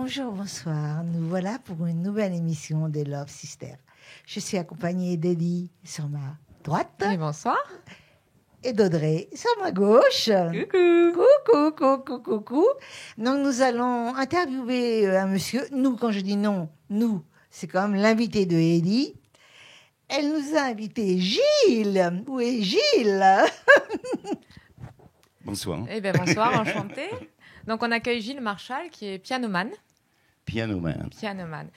Bonjour, bonsoir. Nous voilà pour une nouvelle émission des Love Sisters. Je suis accompagnée d'Eddie sur ma droite. Et bonsoir. Et d'Audrey sur ma gauche. Coucou. Coucou, coucou, coucou. Donc nous allons interviewer un monsieur. Nous, quand je dis non, nous, c'est quand même l'invité de Eddie. Elle nous a invité Gilles. Où est Gilles? Bonsoir. Eh bien, bonsoir, enchantée. Donc, on accueille Gilles Marchal, qui est pianoman. Pianoman. Pianoman.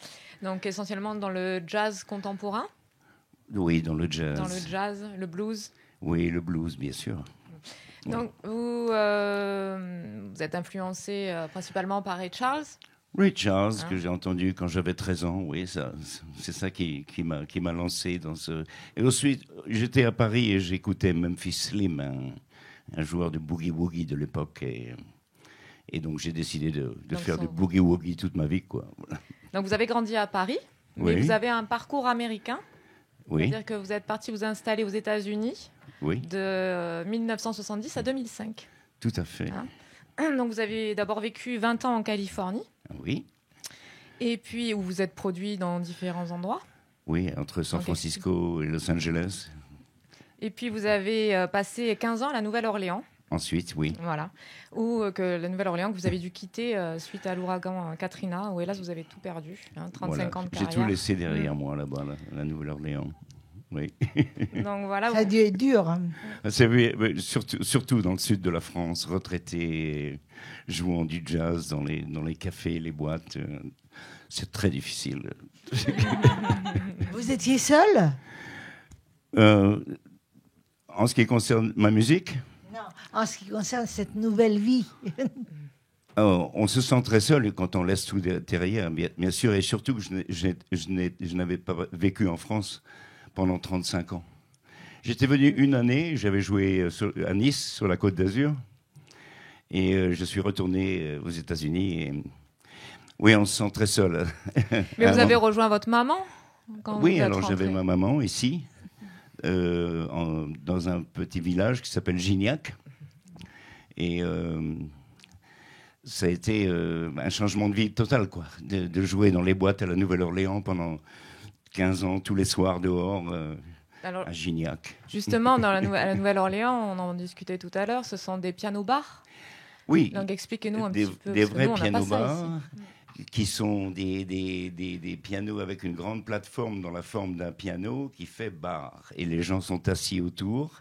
Donc, essentiellement dans le jazz contemporain. Oui, dans le jazz. Dans le jazz, le blues. Oui, le blues, bien sûr. Donc, vous êtes influencé principalement par Ray Charles. Ray Charles, que j'ai entendu quand j'avais 13 ans, oui, c'est ça qui m'a lancé dans ce... Et ensuite, j'étais à Paris et j'écoutais Memphis Slim, un joueur de boogie-woogie de l'époque. Et donc, j'ai décidé de faire du boogie-woogie toute ma vie, quoi. Voilà. Donc, vous avez grandi à Paris, oui. Mais vous avez un parcours américain. Oui. C'est-à-dire que vous êtes parti vous installer aux États-Unis oui. de 1970 à 2005. Tout à fait. Donc, vous avez d'abord vécu 20 ans en Californie. Oui. Et puis, où vous êtes produit dans différents endroits. Oui, entre San Francisco et Los Angeles. Et puis, vous avez passé 15 ans à la Nouvelle-Orléans. Ensuite, oui. Voilà. Ou que la Nouvelle-Orléans, que vous avez dû quitter suite à l'ouragan Katrina, où hélas, vous avez tout perdu. 35 voilà. ans de carrière. J'ai tout laissé derrière moi, là-bas, la Nouvelle-Orléans. Oui. Donc, voilà. Ça a dû être dur. Hein. C'est surtout dans le sud de la France, retraité, jouant du jazz dans les cafés, les boîtes. C'est très difficile. Vous étiez seul? En ce qui concerne ma musique? Non, en ce qui concerne cette nouvelle vie. On se sent très seul quand on laisse tout derrière, bien sûr, et surtout que je n'avais pas vécu en France pendant 35 ans. J'étais venu une année, j'avais joué à Nice, sur la Côte d'Azur, et je suis retourné aux États-Unis. Et... Oui, on se sent très seul. Mais vous avez rejoint votre maman quand Oui, vous êtes alors rentré. j'avais ma maman ici, dans un petit village qui s'appelle Gignac. Et ça a été un changement de vie total, quoi, de jouer dans les boîtes à la Nouvelle-Orléans pendant 15 ans, tous les soirs dehors, alors, à Gignac. Justement, à la Nouvelle-Orléans, on en discutait tout à l'heure, ce sont des pianos-bars. Oui, donc expliquez-nous un petit peu. Des vrais pianos-bars ici. Qui sont des pianos avec une grande plateforme dans la forme d'un piano qui fait bar. Et les gens sont assis autour.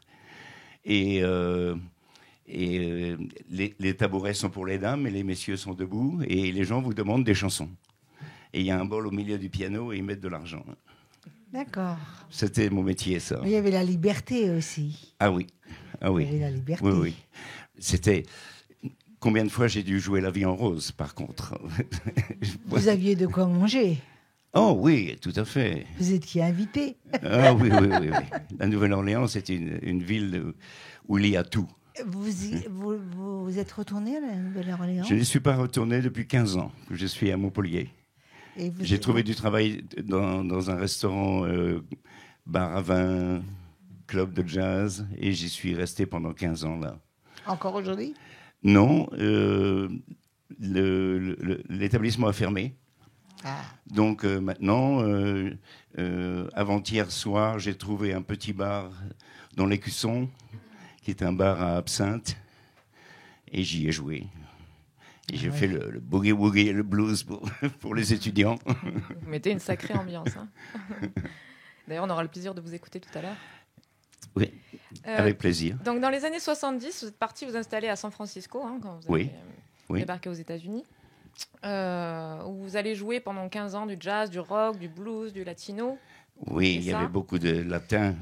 Et les tabourets sont pour les dames et les messieurs sont debout. Et les gens vous demandent des chansons. Et il y a un bol au milieu du piano et ils mettent de l'argent. D'accord. C'était mon métier, ça. Mais il y avait la liberté aussi. Ah oui. Ah oui. Il y avait la liberté. Oui, oui. C'était... Combien de fois j'ai dû jouer La Vie en rose, par contre? Vous aviez de quoi manger? Oh oui, tout à fait. Vous étiez invité? Ah oui. La Nouvelle-Orléans, c'est une ville où il y a tout. Vous êtes retourné à la Nouvelle-Orléans? Je ne suis pas retourné depuis 15 ans que je suis à Montpellier. J'ai trouvé du travail dans un restaurant, bar à vin, club de jazz, et j'y suis resté pendant 15 ans là. Encore aujourd'hui? Non, l'établissement a fermé. Ah. Donc maintenant, avant-hier soir, j'ai trouvé un petit bar dans l'Écusson, qui est un bar à absinthe, et j'y ai joué. Et j'ai fait le boogie-woogie et le blues pour les étudiants. Vous mettez une sacrée ambiance. Hein. D'ailleurs, on aura le plaisir de vous écouter tout à l'heure. Oui, avec plaisir. Donc, dans les années 70, vous êtes parti vous installer à San Francisco, quand vous avez débarqué aux États-Unis, où vous allez jouer pendant 15 ans du jazz, du rock, du blues, du latino. Oui, il y avait beaucoup de latin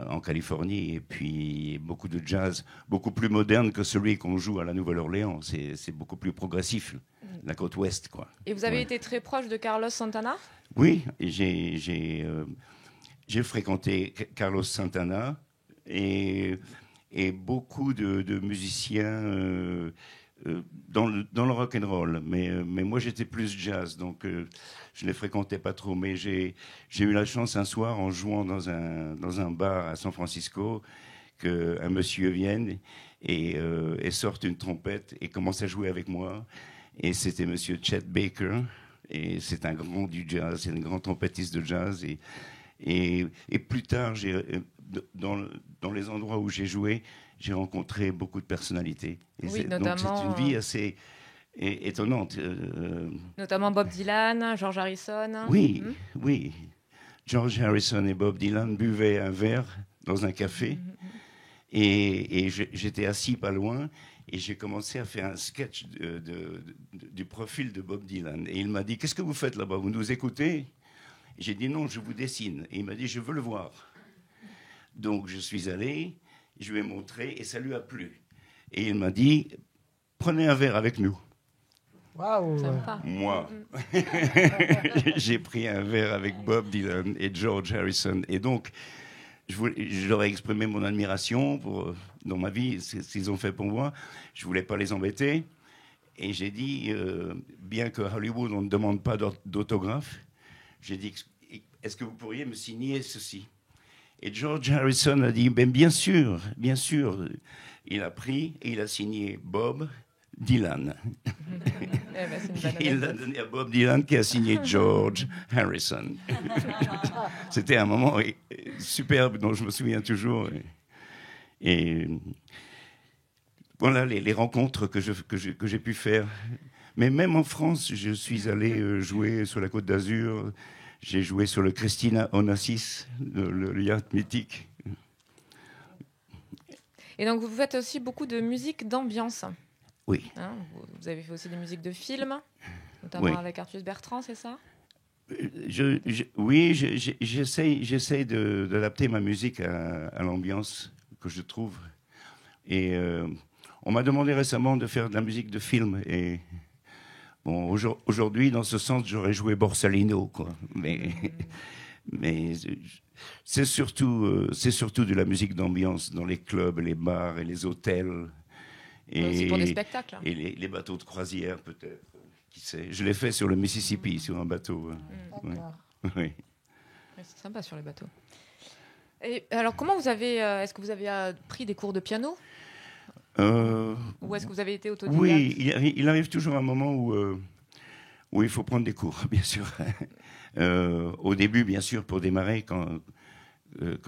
en Californie et puis beaucoup de jazz, beaucoup plus moderne que celui qu'on joue à la Nouvelle-Orléans. C'est beaucoup plus progressif, la côte ouest, quoi. Et vous avez été très proche de Carlos Santana? Oui, j'ai fréquenté Carlos Santana et beaucoup de musiciens dans le rock and roll, mais moi j'étais plus jazz, donc je les fréquentais pas trop. Mais j'ai eu la chance un soir en jouant dans un bar à San Francisco qu'un monsieur vienne et sorte une trompette et commence à jouer avec moi. Et c'était Monsieur Chet Baker. Et c'est un grand du jazz, c'est un grand trompettiste de jazz. Et plus tard, dans les endroits où j'ai joué, j'ai rencontré beaucoup de personnalités. Et oui, donc c'est une vie assez étonnante. Notamment Bob Dylan, George Harrison. Oui, oui. George Harrison et Bob Dylan buvaient un verre dans un café. Et j'étais assis pas loin. Et j'ai commencé à faire un sketch du profil de Bob Dylan. Et il m'a dit, qu'est-ce que vous faites là-bas? Vous nous écoutez? J'ai dit, non, je vous dessine. Et il m'a dit, je veux le voir. Donc je suis allé, je lui ai montré, et ça lui a plu. Et il m'a dit, prenez un verre avec nous. Waouh! Moi, j'ai pris un verre avec Bob Dylan et George Harrison. Et donc, je leur ai exprimé mon admiration dans ma vie, ce qu'ils ont fait pour moi. Je ne voulais pas les embêter. Et j'ai dit, bien que Hollywood, on ne demande pas d'autographe, j'ai dit, est-ce que vous pourriez me signer ceci? Et George Harrison a dit, bien sûr, bien sûr. Il a pris et il a signé Bob Dylan. Il l'a donné à Bob Dylan qui a signé George Harrison. C'était un moment superbe dont je me souviens toujours. Et voilà les rencontres que j'ai pu faire. Mais même en France, je suis allé jouer sur la Côte d'Azur. J'ai joué sur le Christina Onassis, le yacht mythique. Et donc vous faites aussi beaucoup de musique d'ambiance. Oui. Hein, vous avez fait aussi des musiques de films, notamment avec Artus Bertrand, c'est ça? Oui, j'essaie d'adapter ma musique à l'ambiance que je trouve. Et on m'a demandé récemment de faire de la musique de film. Et bon, aujourd'hui, dans ce sens, j'aurais joué Borsalino, quoi. Mais c'est surtout de la musique d'ambiance dans les clubs, les bars et les hôtels. Et aussi pour des spectacles. Et les bateaux de croisière, peut-être. Qui sait. Je l'ai fait sur le Mississippi, sur un bateau. Oui. C'est sympa sur les bateaux. Et alors, comment vous avez... est-ce que vous avez pris des cours de piano? Ou est-ce que vous avez été autodidacte? Oui, il arrive toujours un moment où il faut prendre des cours, bien sûr. Au début, bien sûr, pour démarrer, quand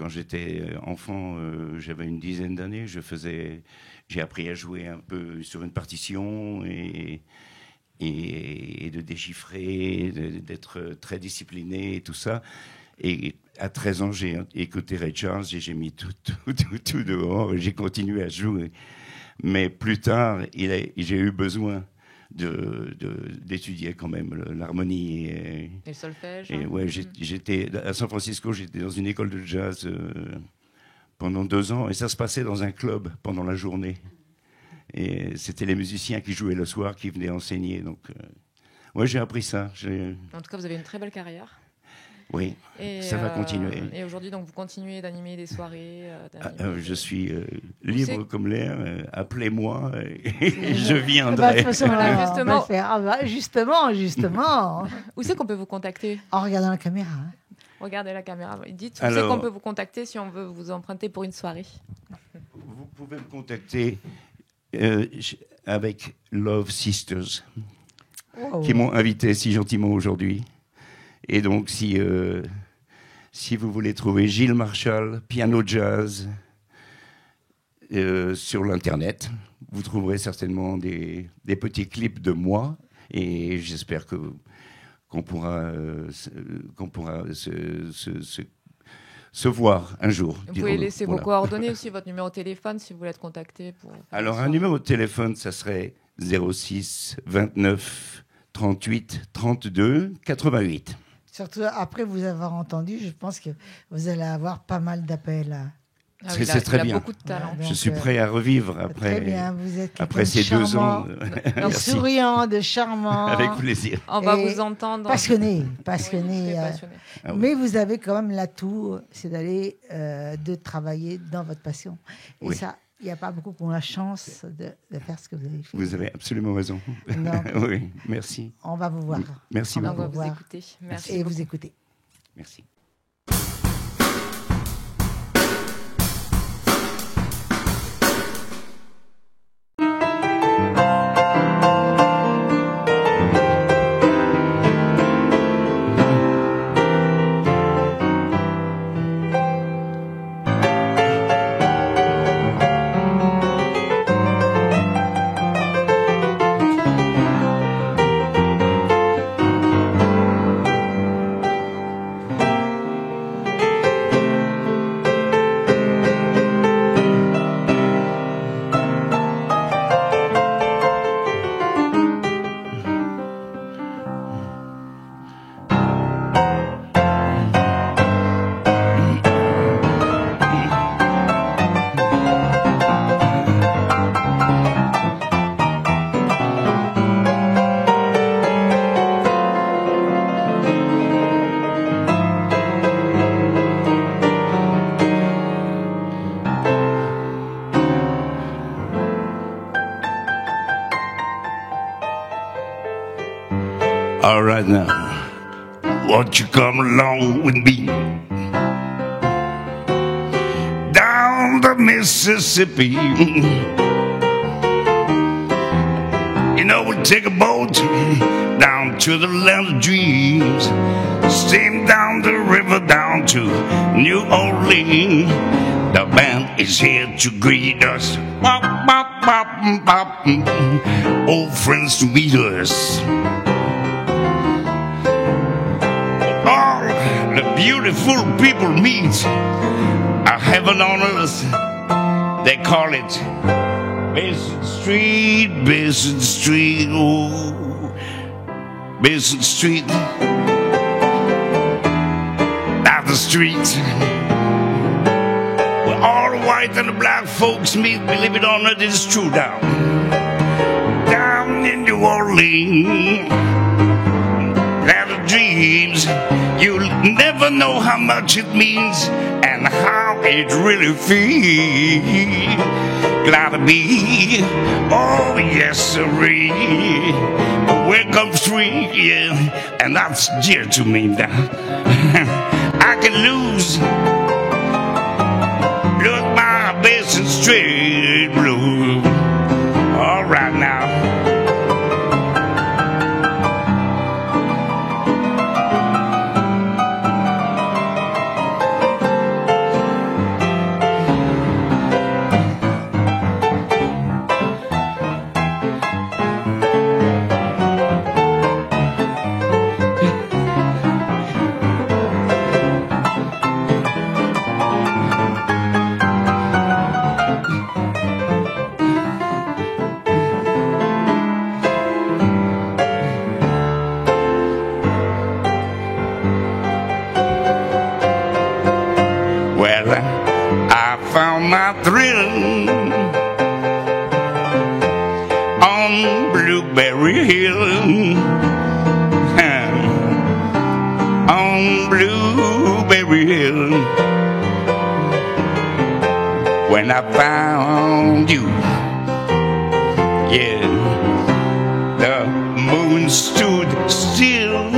j'étais enfant, j'avais une dizaine d'années, j'ai appris à jouer un peu sur une partition et de déchiffrer, d'être très discipliné et tout ça. Et à 13 ans, j'ai écouté Ray Charles et j'ai mis tout dehors et j'ai continué à jouer. Mais plus tard, j'ai eu besoin d'étudier quand même l'harmonie. Et le solfège. Et ouais, j'étais à San Francisco, j'étais dans une école de jazz pendant 2 ans et ça se passait dans un club pendant la journée. Et c'était les musiciens qui jouaient le soir qui venaient enseigner. Donc, ouais, j'ai appris ça. En tout cas, vous avez une très belle carrière. Oui, ça va continuer. Et aujourd'hui, donc, vous continuez d'animer des soirées je suis libre comme l'air. Appelez-moi et je viendrai. Justement. Où c'est qu'on peut vous contacter? En regardant la caméra. Hein. Regardez la caméra. Dites où c'est qu'on peut vous contacter si on veut vous emprunter pour une soirée. Vous pouvez me contacter avec Love Sisters, qui m'ont invité si gentiment aujourd'hui. Et donc, si vous voulez trouver Gilles Marchal, piano jazz, sur l'Internet, vous trouverez certainement des petits clips de moi. Et j'espère qu'on pourra se voir un jour. Vous pouvez laisser vos coordonnées aussi, votre numéro de téléphone, si vous voulez être contacté. Alors, un numéro de téléphone, ça serait 06 29 38 32 88. Surtout après vous avoir entendu, je pense que vous allez avoir pas mal d'appels. Ah oui, c'est très bien. Il a beaucoup de talent. Je suis prêt à revivre après, très bien. Vous êtes après ces charmant, 2 ans. De souriant, de charmant. Avec plaisir. On va vous entendre. Passionné. Oui, passionné. Ah oui. Mais vous avez quand même l'atout, c'est de travailler dans votre passion. Et ça, il n'y a pas beaucoup qui ont la chance de faire ce que vous avez fait. Vous avez absolument raison. Oui, merci. On va vous voir. Merci beaucoup. On va vous écouter. Merci et beaucoup. vous écouter. Merci. right now. Won't you come along with me? Down the Mississippi. You know, we'll take a boat down to the land of dreams. Steam down the river down to New Orleans. The band is here to greet us. Bop, bop, bop, bop. Old friends to meet us. All the beautiful people meet. A heaven on earth, they call it Basin Street, Basin Street, oh, Basin Street. That's the street where all the white and the black folks meet. Believe it or not, it's true down in New Orleans. Land of dreams, you'll never know how much it means and how it really feels. Glad to be, oh yes sirree. Welcome free, yeah, and that's dear to me now. I can lose, look my Basin Street blue. All right now. I found my thrill on Blueberry Hill, on Blueberry Hill. When I found you, yeah, the moon stood still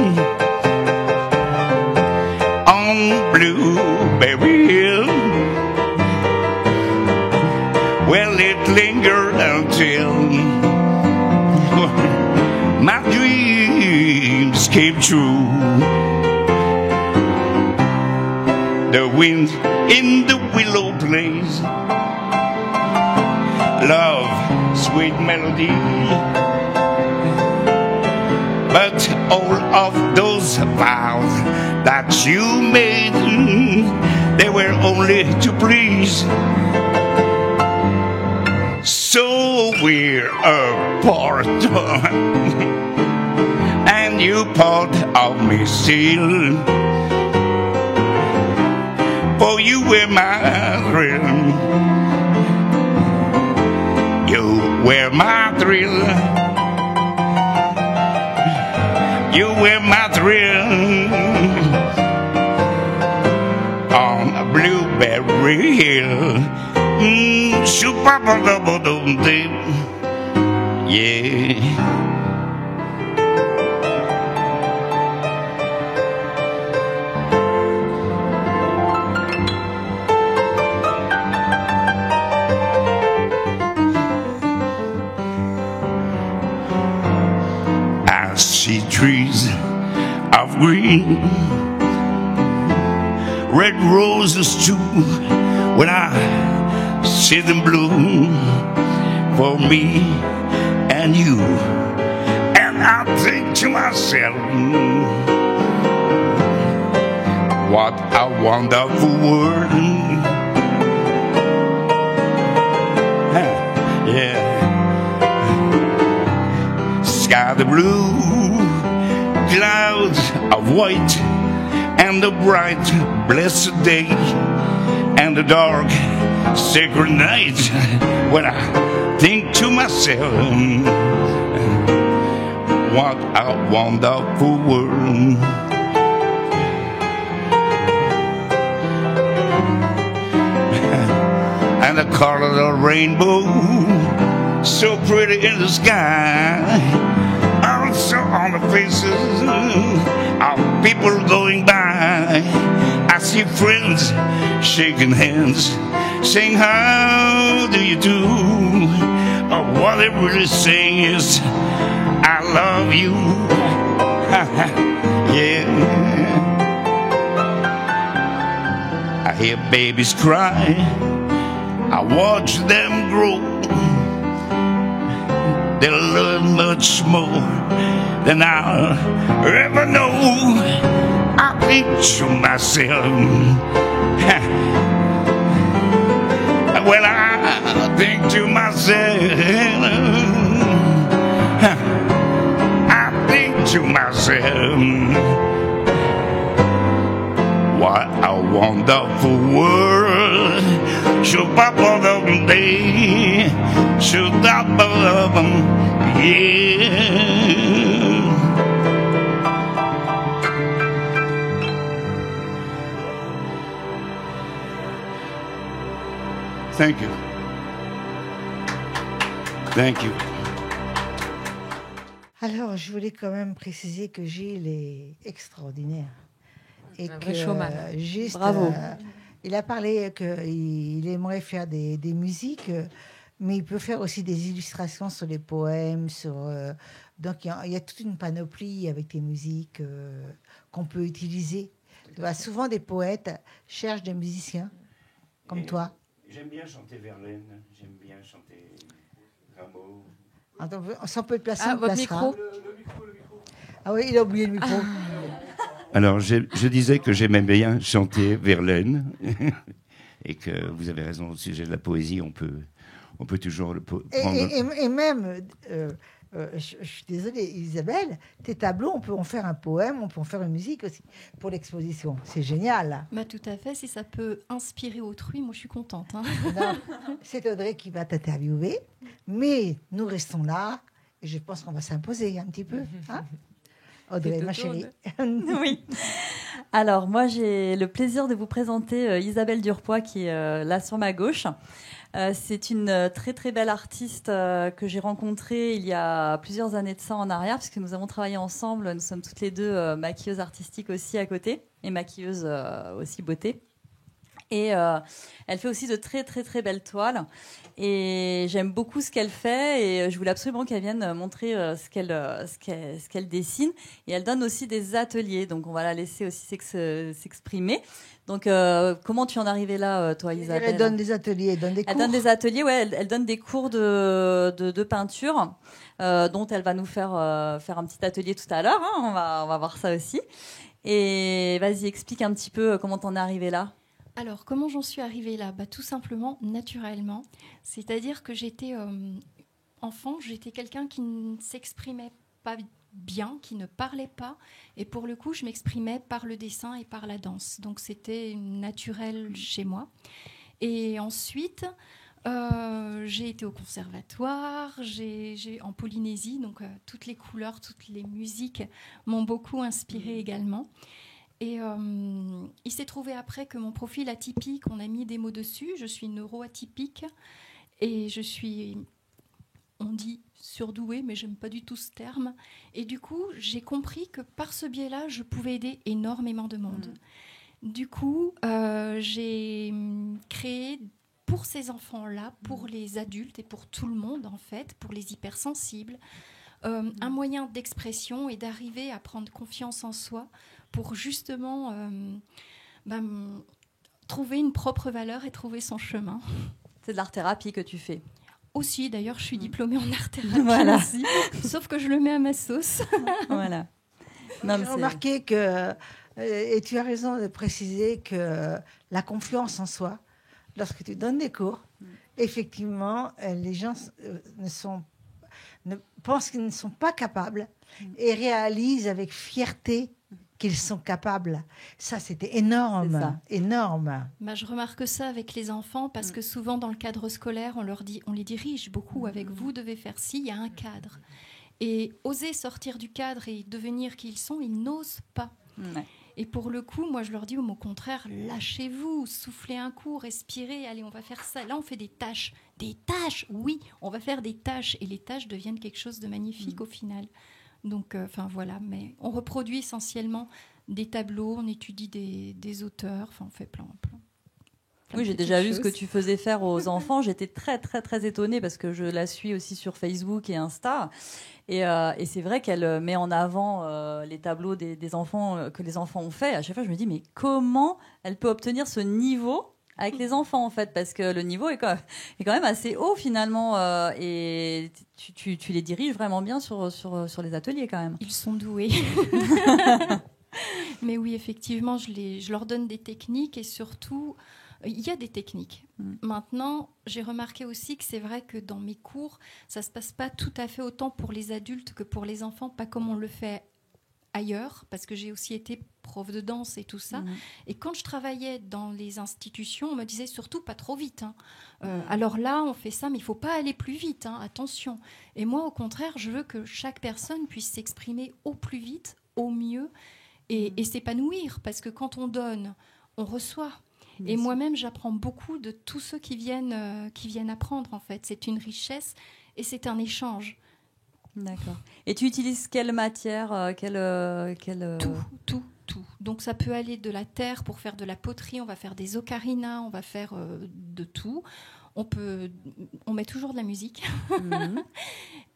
on Blueberry Hill. Well, it lingered until my dreams came true. The wind in the willow plays love, sweet melody. But all of those vows that you made, they were only to please. So we're apart, and you part of me still. For you were my thrill, you were my thrill, you were my thrill on a Blueberry Hill. Yeah. I see trees of green, red roses too, when I see them bloom for me and you. And I think to myself, what a wonderful world. Yeah. Sky the blue, clouds of white, and the bright blessed day, and the dark sacred night. When I think to myself, what a wonderful world. And the color of the rainbow, so pretty in the sky. Oh, saw on the faces of people going by. I see friends shaking hands, saying, how do you do? Or what they're really saying is, I love you. Yeah. I hear babies cry, I watch them grow. They'll learn much more than I'll ever know. I think to myself, well, I think to myself, I think to myself, what a wonderful world. Should pop on them day, should pop on them, yeah. Thank you. Thank you. Alors, je voulais quand même préciser que Gilles est extraordinaire. Et un que vrai showman. Juste, Bravo. Il a parlé qu'il aimerait faire des musiques, mais il peut faire aussi des illustrations sur les poèmes. Donc, il y a toute une panoplie avec des musiques qu'on peut utiliser. Souvent, des poètes cherchent des musiciens comme toi. J'aime bien chanter Verlaine, j'aime bien chanter Rameau. Attends, si on peut le placer, Ah, on le votre placera. micro. Ah oui, il a oublié le micro. Alors, je disais que j'aimais bien chanter Verlaine et que vous avez raison au sujet de la poésie, on peut toujours le prendre. Et même, je suis désolée, Isabelle, tes tableaux, on peut en faire un poème, on peut en faire une musique aussi pour l'exposition. C'est génial. Bah, tout à fait, si ça peut inspirer autrui, moi je suis contente. Hein. Non, c'est Audrey qui va t'interviewer, mais nous restons là et je pense qu'on va s'imposer un petit peu. Hein, Audrey, ma chérie. Oui. Alors, moi, j'ai le plaisir de vous présenter Isabelle Durpois, qui est là sur ma gauche. C'est une très, très belle artiste que j'ai rencontrée il y a plusieurs années de ça en arrière, parce que nous avons travaillé ensemble. Nous sommes toutes les deux maquilleuses artistiques aussi à côté, et maquilleuses aussi beauté. Et elle fait aussi de très, très, très belles toiles. Et j'aime beaucoup ce qu'elle fait. Et je voulais absolument qu'elle vienne montrer ce qu'elle dessine. Et elle donne aussi des ateliers. Donc, on va la laisser aussi s'exprimer. Donc, comment tu en es arrivée là, toi, Isabelle ? Elle donne des ateliers, elle donne des cours. Elle donne des ateliers, ouais. Elle donne des cours de peinture, dont elle va nous faire un petit atelier tout à l'heure. Hein. On va voir ça aussi. Et vas-y, explique un petit peu comment t'en es arrivée là. Alors, comment j'en suis arrivée là ? Bah, tout simplement, naturellement. C'est-à-dire que j'étais enfant, j'étais quelqu'un qui ne s'exprimait pas bien, qui ne parlait pas. Et pour le coup, je m'exprimais par le dessin et par la danse. Donc, c'était naturel chez moi. Et ensuite, j'ai été au conservatoire, j'ai en Polynésie. Donc, toutes les couleurs, toutes les musiques m'ont beaucoup inspirée également. Et il s'est trouvé après que mon profil atypique, on a mis des mots dessus. Je suis neuroatypique et je suis, on dit surdouée, mais j'aime pas du tout ce terme. Et du coup, j'ai compris que par ce biais-là, je pouvais aider énormément de monde. Du coup, j'ai créé pour ces enfants-là, pour les adultes et pour tout le monde en fait, pour les hypersensibles, un moyen d'expression et d'arriver à prendre confiance en soi pour justement trouver une propre valeur et trouver son chemin. C'est de l'art-thérapie que tu fais. Aussi, d'ailleurs, je suis diplômée en art-thérapie voilà. aussi, sauf que je le mets à ma sauce. Voilà. J'ai remarqué que, et tu as raison de préciser que la confiance en soi, lorsque tu donnes des cours, effectivement, les gens pensent qu'ils ne sont pas capables et réalisent avec fierté qu'ils sont capables. Ça, c'était énorme, énorme. Bah, je remarque ça avec les enfants parce que souvent dans le cadre scolaire, on les dirige beaucoup avec vous devez faire ci, il y a un cadre. Et oser sortir du cadre et devenir qui ils sont, ils n'osent pas. Ouais. Et pour le coup, moi je leur dis au contraire, lâchez-vous, soufflez un coup, respirez, allez, on va faire ça. Là, on fait des tâches. Des tâches, oui, on va faire des tâches. Et les tâches deviennent quelque chose de magnifique au final. Donc, voilà. Mais on reproduit essentiellement des tableaux, on étudie des auteurs, on fait plein. Oui, j'ai déjà vu ce que tu faisais faire aux enfants. J'étais très, très, très étonnée parce que je la suis aussi sur Facebook et Insta. Et c'est vrai qu'elle met en avant les tableaux des enfants que les enfants ont fait. À chaque fois, je me dis, mais comment elle peut obtenir ce niveau avec les enfants, en fait? Parce que le niveau est quand même assez haut, finalement. Et tu les diriges vraiment bien sur les ateliers, quand même. Ils sont doués. Mais oui, effectivement, je leur donne des techniques et surtout... Il y a des techniques. Maintenant, j'ai remarqué aussi que c'est vrai que dans mes cours, ça ne se passe pas tout à fait autant pour les adultes que pour les enfants, pas comme on le fait ailleurs, parce que j'ai aussi été prof de danse et tout ça. Et quand je travaillais dans les institutions, on me disait surtout pas trop vite. Alors là, on fait ça, mais il ne faut pas aller plus vite, attention. Et moi, au contraire, je veux que chaque personne puisse s'exprimer au plus vite, au mieux, et s'épanouir, parce que quand on donne, on reçoit. Et moi-même, j'apprends beaucoup de tous ceux qui viennent apprendre, en fait. C'est une richesse et c'est un échange. D'accord. Et tu utilises quelle matière Tout. Donc, ça peut aller de la terre pour faire de la poterie. On va faire des ocarinas, on va faire de tout. On met toujours de la musique.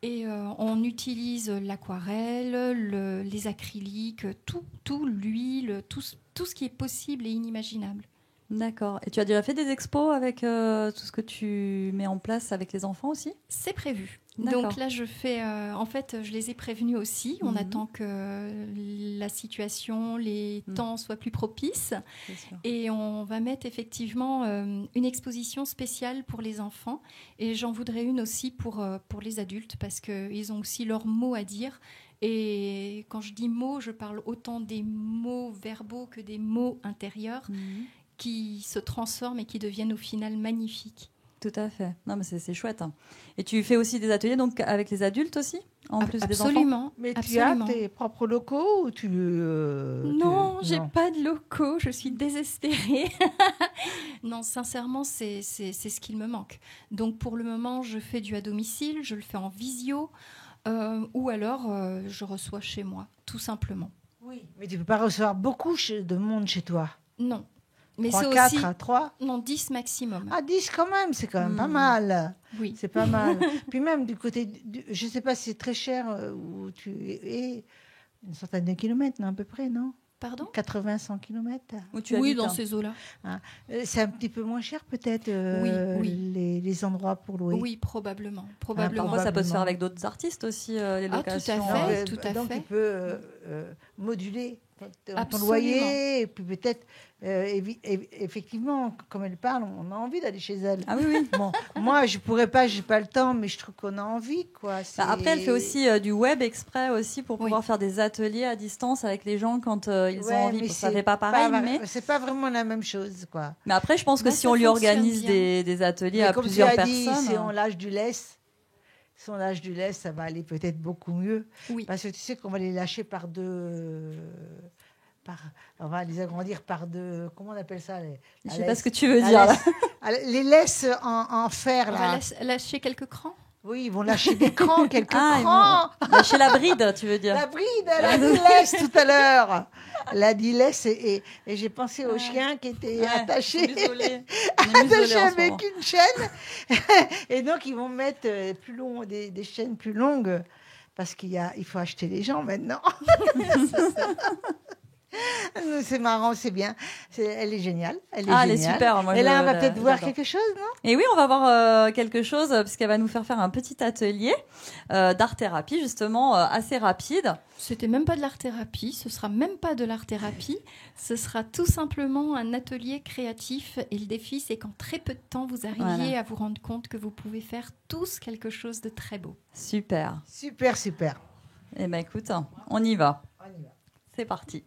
Et on utilise l'aquarelle, les acryliques, tout, l'huile, tout ce qui est possible et inimaginable. D'accord. Et tu as déjà fait des expos avec tout ce que tu mets en place avec les enfants aussi ? C'est prévu. D'accord. Donc là, je fais... en fait, je les ai prévenus aussi. On attend que la situation, les temps soient plus propices. Et on va mettre effectivement une exposition spéciale pour les enfants. Et j'en voudrais une aussi pour les adultes parce qu'ils ont aussi leurs mots à dire. Et quand je dis mots, je parle autant des mots verbaux que des mots intérieurs. Qui se transforment et qui deviennent au final magnifiques. Tout à fait. Non, mais c'est chouette. Et tu fais aussi des ateliers donc avec les adultes aussi, en plus des enfants ? Absolument. Mais tu as tes propres locaux ou Non, j'ai pas de locaux. Je suis désespérée. Non, sincèrement, c'est ce qu'il me manque. Donc pour le moment, je fais du à domicile, je le fais en visio, ou alors je reçois chez moi, tout simplement. Oui, mais tu peux pas recevoir beaucoup de monde chez toi. Non. Mais 3, c'est 4, aussi... 3 Non, 10 maximum. Ah, 10 quand même, c'est quand même pas mal. Oui. C'est pas mal. Puis même du côté... je ne sais pas si c'est très cher où tu es. Une centaine de kilomètres, non, à peu près, non ? Pardon ? 80-100 kilomètres. Oui, dans ces eaux-là. C'est un petit peu moins cher peut-être les endroits pour louer. Oui, probablement. Parfois, ça peut se faire avec d'autres artistes aussi, les locations. Tout à fait. Donc, tu peux moduler ton loyer, et puis peut-être, effectivement, comme elle parle, on a envie d'aller chez elle. Ah oui. Bon, moi, je pourrais pas, j'ai pas le temps, mais je trouve qu'on a envie, quoi. Après, elle fait aussi du web exprès aussi pour pouvoir faire des ateliers à distance avec les gens quand ils ont envie. Ça fait pas pareil, mais c'est pas vraiment la même chose, quoi. Mais après, je pense que si on lui organise des ateliers à plusieurs personnes, si on lâche du lest. Si on lâche du lest, ça va aller peut-être beaucoup mieux. Oui. Parce que tu sais qu'on va les lâcher par deux... on va les agrandir par deux... Comment on appelle ça je ne sais pas ce que tu veux dire. Les laisses en fer, on là. Va lâcher quelques crans. Oui, ils vont lâcher des crans, quelques crans. Lâcher la bride, tu veux dire. La bride, elle a dit laisse tout à l'heure. Elle a dit laisse et j'ai pensé au chien qui était attaché. Attaché avec une chaîne. Et donc, ils vont mettre des chaînes plus longues parce il faut acheter les gens maintenant. C'est marrant, c'est bien. Elle est géniale. Elle est super. Moi, et là, on va peut-être voir quelque chose, non ? Et oui, on va voir quelque chose, puisqu'elle va nous faire un petit atelier d'art-thérapie, justement, assez rapide. C'était même pas de l'art-thérapie, ce sera même pas de l'art-thérapie, ce sera tout simplement un atelier créatif. Et le défi, c'est qu'en très peu de temps, vous arriviez à vous rendre compte que vous pouvez faire tous quelque chose de très beau. Super. Super, super. Eh bien, écoute, on y va. C'est parti.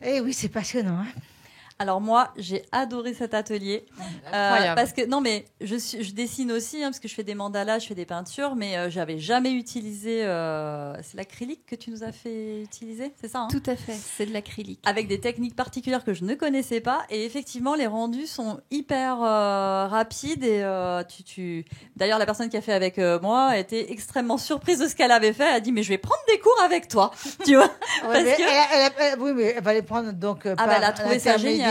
Eh oui, c'est passionnant. Hein. Alors moi, j'ai adoré cet atelier parce que non mais je dessine aussi parce que je fais des mandalas, je fais des peintures, mais j'avais jamais utilisé. C'est l'acrylique que tu nous as fait utiliser, c'est ça Tout à fait, c'est de l'acrylique. Avec des techniques particulières que je ne connaissais pas et effectivement les rendus sont hyper rapides et D'ailleurs la personne qui a fait avec moi a été extrêmement surprise de ce qu'elle avait fait. Elle a dit mais je vais prendre des cours avec toi, tu vois. Ouais, oui, mais elle va les prendre donc par elle a trouvé ça génial.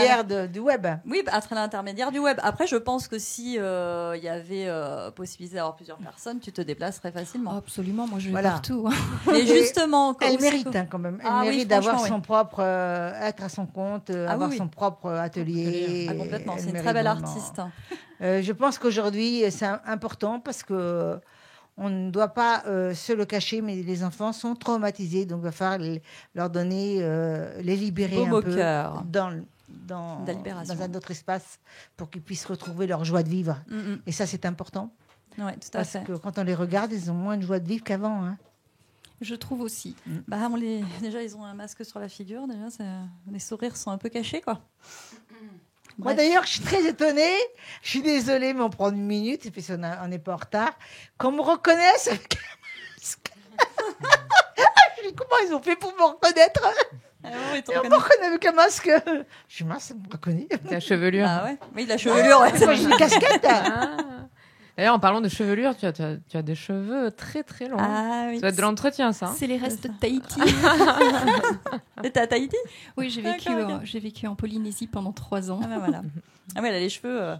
Du web. Oui, à travers l'intermédiaire du web. Après, je pense que si y avait possibilité d'avoir plusieurs personnes, tu te déplacerais facilement. Oh, absolument, moi je vais partout. Mais justement, elle mérite quand même. Elle mérite d'avoir son propre, être à son compte, avoir son propre atelier. Complètement, c'est une très belle artiste. Je pense qu'aujourd'hui, c'est important parce que on ne doit pas se le cacher, mais les enfants sont traumatisés, donc il va falloir leur donner, les libérer un peu dans un autre espace pour qu'ils puissent retrouver leur joie de vivre. Et ça, c'est important. Oui, tout à fait. Parce que quand on les regarde, ils ont moins de joie de vivre qu'avant. Hein. Je trouve aussi. Déjà, ils ont un masque sur la figure. Déjà, les sourires sont un peu cachés, quoi. Moi, d'ailleurs, je suis très étonnée. Je suis désolée, mais on prend une minute, et puis on n'est pas en retard. Qu'on me reconnaisse avec un masque. Je dis, comment ils ont fait pour me reconnaître oui, on me reconnaît avec un masque. Je suis mince, on me reconnaît. La chevelure. Ah ouais. Oui, la chevelure. Moi, j'ai une casquette. D'ailleurs, en parlant de chevelure, tu as des cheveux très très longs. Ah, oui. Ça va être de l'entretien, ça. C'est les restes de Tahiti. T'es à Tahiti ? Oui, j'ai vécu en Polynésie pendant 3 ans. Ah ben voilà. Ah oui, elle a les cheveux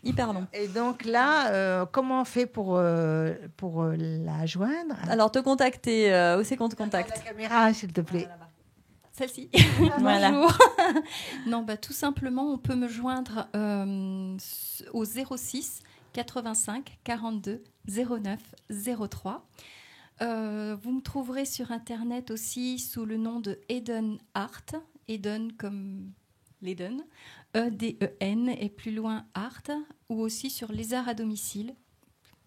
hyper longs. Et donc là, comment on fait pour la joindre ? Alors, te contacter, où c'est qu'on te contacte ? La caméra, s'il te plaît. Celle-ci. Voilà. Bonjour. Non, tout simplement, on peut me joindre au 06 85 42 09 03. Vous me trouverez sur Internet aussi sous le nom de Eden Art. Eden comme l'Eden. E-D-E-N et plus loin Art. Ou aussi sur Les Arts à domicile.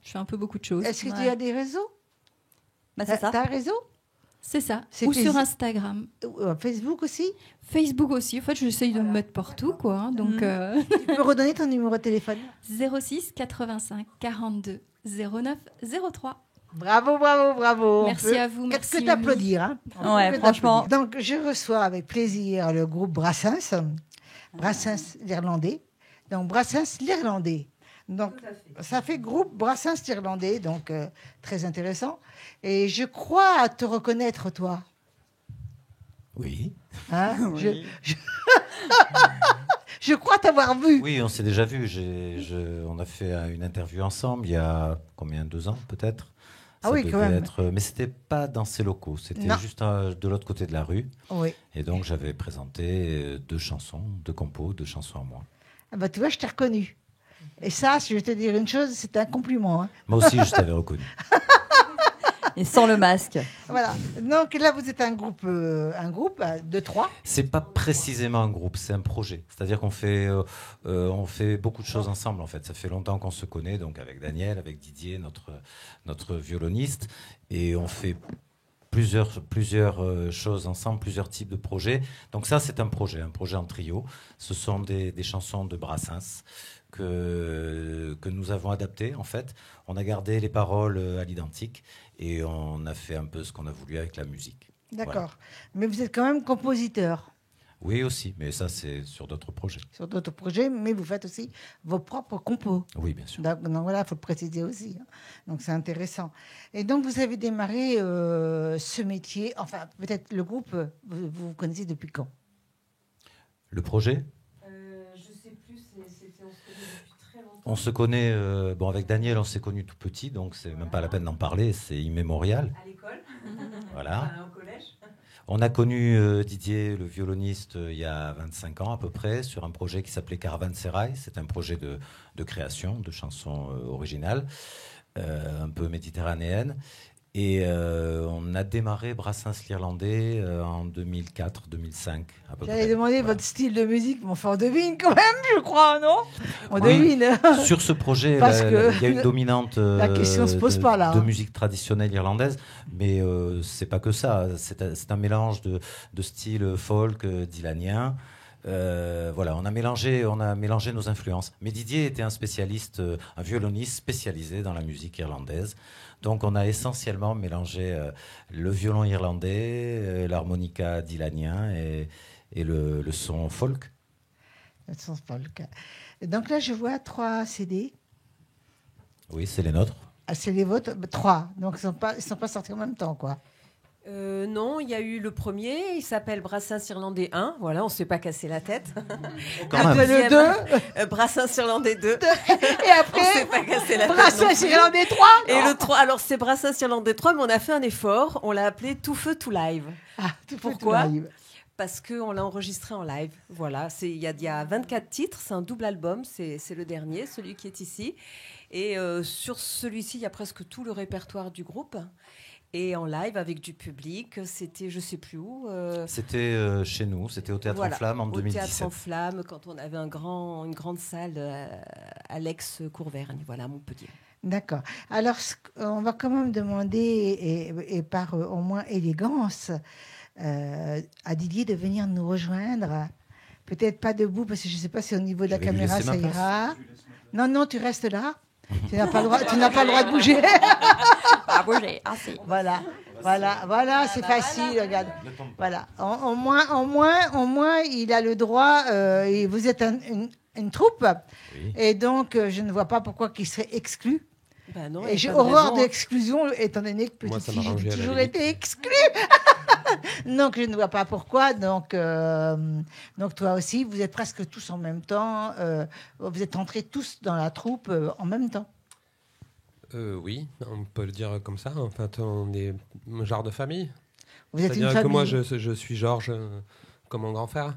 Je fais un peu beaucoup de choses. Est-ce que tu as des réseaux ? C'est ça. T'as un réseau ? C'est ça. Ou sur Instagram. Facebook aussi ? Facebook aussi. En fait, j'essaye de me mettre partout, quoi. Hein, donc, Tu peux redonner ton numéro de téléphone ? 06 85 42 09 03. Bravo. Merci à vous. Merci que t'applaudir. Hein. Ouais, franchement. Donc, je reçois avec plaisir le groupe Brassens l'Irlandais. Donc, Brassens l'Irlandais. Donc, ça fait groupe Brassens l'Irlandais, donc très intéressant. Et je crois te reconnaître, toi. Oui. Hein oui. Je crois t'avoir vu. Oui, on s'est déjà vu. On a fait une interview ensemble il y a 2 ans peut-être. Ah oui, quand même. Mais c'était pas dans ces locaux, c'était juste de l'autre côté de la rue. Oui. Et donc j'avais présenté 2 chansons, 2 compos, 2 chansons à moi. Ah bah tu vois, je t'ai reconnu. Et ça, si je vais te dire une chose, c'est un compliment. Hein. Moi aussi, je t'avais reconnu. Et sans le masque. Voilà. Donc là, vous êtes un groupe de 3. C'est pas précisément un groupe, c'est un projet. C'est-à-dire qu'on fait beaucoup de choses ensemble, en fait. Ça fait longtemps qu'on se connaît, donc avec Daniel, avec Didier, notre violoniste, et on fait plusieurs choses ensemble, plusieurs types de projets. Donc ça, c'est un projet en trio. Ce sont des chansons de Brassens que nous avons adaptées, en fait. On a gardé les paroles à l'identique et on a fait un peu ce qu'on a voulu avec la musique. D'accord. Voilà. Mais vous êtes quand même compositeur. Oui, aussi, mais ça, c'est sur d'autres projets. Sur d'autres projets, mais vous faites aussi vos propres compos. Oui, bien sûr. Donc voilà, il faut le préciser aussi. Hein. Donc c'est intéressant. Et donc vous avez démarré ce métier, enfin peut-être le groupe, vous connaissez depuis quand ? Le projet ? Je ne sais plus, on se connaît depuis très longtemps. On se connaît, avec Daniel, on s'est connus tout petit, donc c'est même pas la peine d'en parler, c'est immémorial. À l'école. Voilà. Au collège. On a connu Didier, le violoniste, il y a 25 ans à peu près, sur un projet qui s'appelait Caravansérail. C'est un projet de création, de chansons originales, un peu méditerranéennes. Et on a démarré Brassens l'Irlandais en 2004-2005 à peu près. J'allais demander votre style de musique, mais enfin on devine quand même, je crois, non? On devine. Sur ce projet, il y a une dominante la question se pose pas, là, de musique traditionnelle irlandaise, mais c'est pas que ça. C'est un mélange de styles folk, dylanien. Voilà, on a mélangé nos influences. Mais Didier était un spécialiste, un violoniste spécialisé dans la musique irlandaise. Donc on a essentiellement mélangé le violon irlandais, l'harmonica dylanien et le son folk. Le son folk. Donc là, je vois 3 CD. Oui, c'est les nôtres. Ah, c'est les vôtres? 3. Donc ils ne sont pas sortis en même temps, quoi. Non, il y a eu le premier, il s'appelle Brassens Irlandais 1, voilà, on ne s'est pas cassé la tête. Après le 2, Brassens Irlandais 2. Et après, on s'est pas cassé la tête. Brassens Irlandais 3. Et le 3, alors c'est Brassens Irlandais 3, mais on a fait un effort, on l'a appelé Tout Feu, Tout Live. Ah, pourquoi? Tout live. Parce qu'on l'a enregistré en live. Voilà, il y a 24 titres, c'est un double album, c'est le dernier, celui qui est ici. Et sur celui-ci, il y a presque tout le répertoire du groupe. Et en live avec du public, c'était je sais plus où. C'était chez nous, c'était au Théâtre en Flamme en 2017. Au Théâtre en Flamme, quand on avait une grande salle à l'Aix-Courvergne, voilà, à Montpellier. D'accord. Alors, on va quand même demander, et par au moins élégance, à Didier de venir nous rejoindre. Peut-être pas debout, parce que je ne sais pas si au niveau de la caméra ça ira. Non, tu restes là. Tu n'as pas le droit de bouger. Pas bouger. Ah, si. Voilà, c'est facile. Regarde. Voilà. Au moins, il a le droit. Et vous êtes une troupe, oui. Et donc je ne vois pas pourquoi il serait exclu. Ben non, et j'ai horreur de l'exclusion, étant donné que petite fille, j'ai toujours été exclue. Donc je ne vois pas pourquoi. Donc toi aussi, vous êtes presque tous en même temps. Vous êtes entrés tous dans la troupe en même temps. Oui, on peut le dire comme ça. En fait, on est un genre de famille. Vous êtes une famille. Que moi, je suis Georges comme mon grand frère,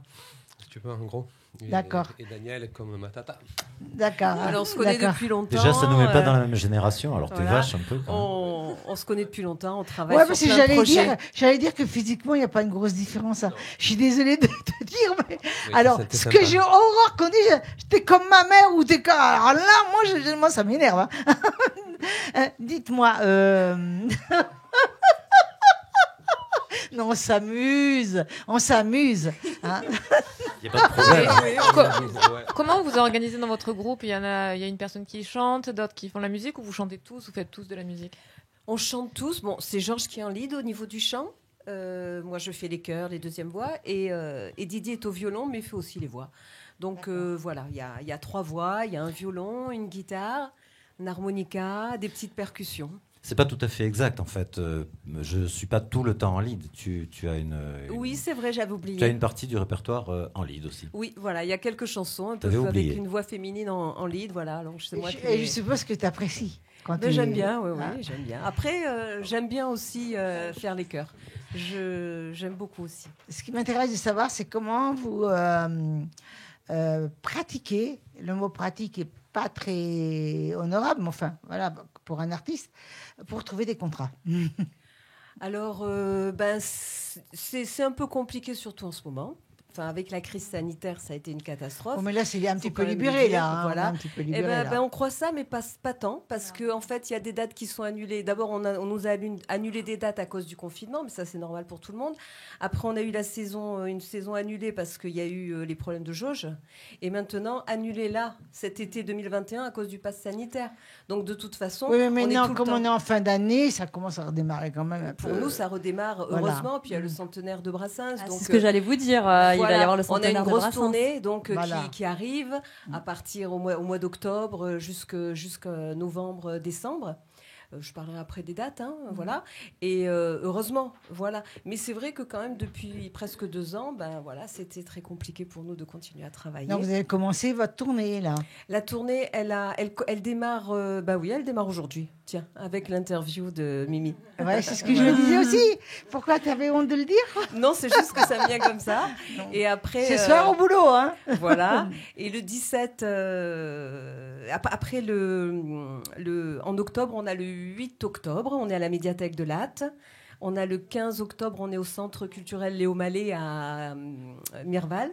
si tu veux, en gros. D'accord. Et Daniel comme ma tata. D'accord. Alors on se connaît depuis longtemps. Déjà, ça ne nous met pas dans la même génération, alors t'es vache un peu. On se connaît depuis longtemps, on travaille sur plein de projets. J'allais dire que physiquement, il n'y a pas une grosse différence. Hein. Je suis désolée de te dire, mais oui, alors, ce que j'ai horreur qu'on dise, t'es comme ma mère ou t'es comme... Alors là, moi ça m'énerve. Hein. Dites-moi... Non, on s'amuse. Hein. Il n'y a pas de problème. Comment vous organisez dans votre groupe? Il y a une personne qui chante, d'autres qui font la musique, ou vous chantez tous, vous faites tous de la musique? On chante tous. Bon, c'est Georges qui est en lead au niveau du chant. Moi, je fais les chœurs, les deuxièmes voix. Et Didier est au violon, mais fait aussi les voix. Donc voilà, il y a 3 voix. Il y a un violon, une guitare, un harmonica, des petites percussions. C'est pas tout à fait exact en fait. Je suis pas tout le temps en lead. Tu as une. Oui, c'est vrai, j'avais oublié. Tu as une partie du répertoire en lead aussi. Oui, voilà, il y a quelques chansons un peu avec une voix féminine en lead, voilà. Donc et je suppose que tu apprécies. J'aime bien, oui, j'aime bien. Après, j'aime bien aussi faire les chœurs. J'aime beaucoup aussi. Ce qui m'intéresse de savoir, c'est comment vous pratiquez. Le mot pratique est pas très honorable, mais enfin, voilà, pour un artiste, pour trouver des contrats. Alors, c'est un peu compliqué, surtout en ce moment. Enfin, avec la crise sanitaire, ça a été une catastrophe. Oh, mais là, c'est un petit peu libéré, là. Voilà. On on croit ça, mais pas tant, parce qu'en fait, il y a des dates qui sont annulées. D'abord, on nous a annulé des dates à cause du confinement, mais ça, c'est normal pour tout le monde. Après, on a eu une saison annulée parce qu'il y a eu les problèmes de jauge. Et maintenant, annulée là, cet été 2021, à cause du pass sanitaire. Donc, de toute façon, oui, mais maintenant, comme on est en fin d'année, ça commence à redémarrer quand même un peu. Pour nous, ça redémarre, heureusement. Voilà. Puis, il y a le centenaire de Brassens. Donc, c'est ce que j'allais vous dire. Il va y avoir le centenaire. On a une grosse tournée donc, qui arrive à partir au mois d'octobre jusqu'à novembre, décembre. Je parlerai après des dates, voilà. Et heureusement, voilà. Mais c'est vrai que quand même, depuis presque 2 ans, voilà, c'était très compliqué pour nous de continuer à travailler. Donc, vous avez commencé votre tournée, là. La tournée, elle démarre, elle démarre aujourd'hui. Tiens, avec l'interview de Mimi. Ouais, c'est ce que je me disais aussi. Pourquoi tu avais honte de le dire? Non, c'est juste que ça me vient comme ça. Et après, ce soir au boulot, hein. Voilà. Et le 17, après en octobre, on a le 8 octobre, on est à la médiathèque de Latte. On a le 15 octobre, on est au centre culturel Léo Mallet à Mirval.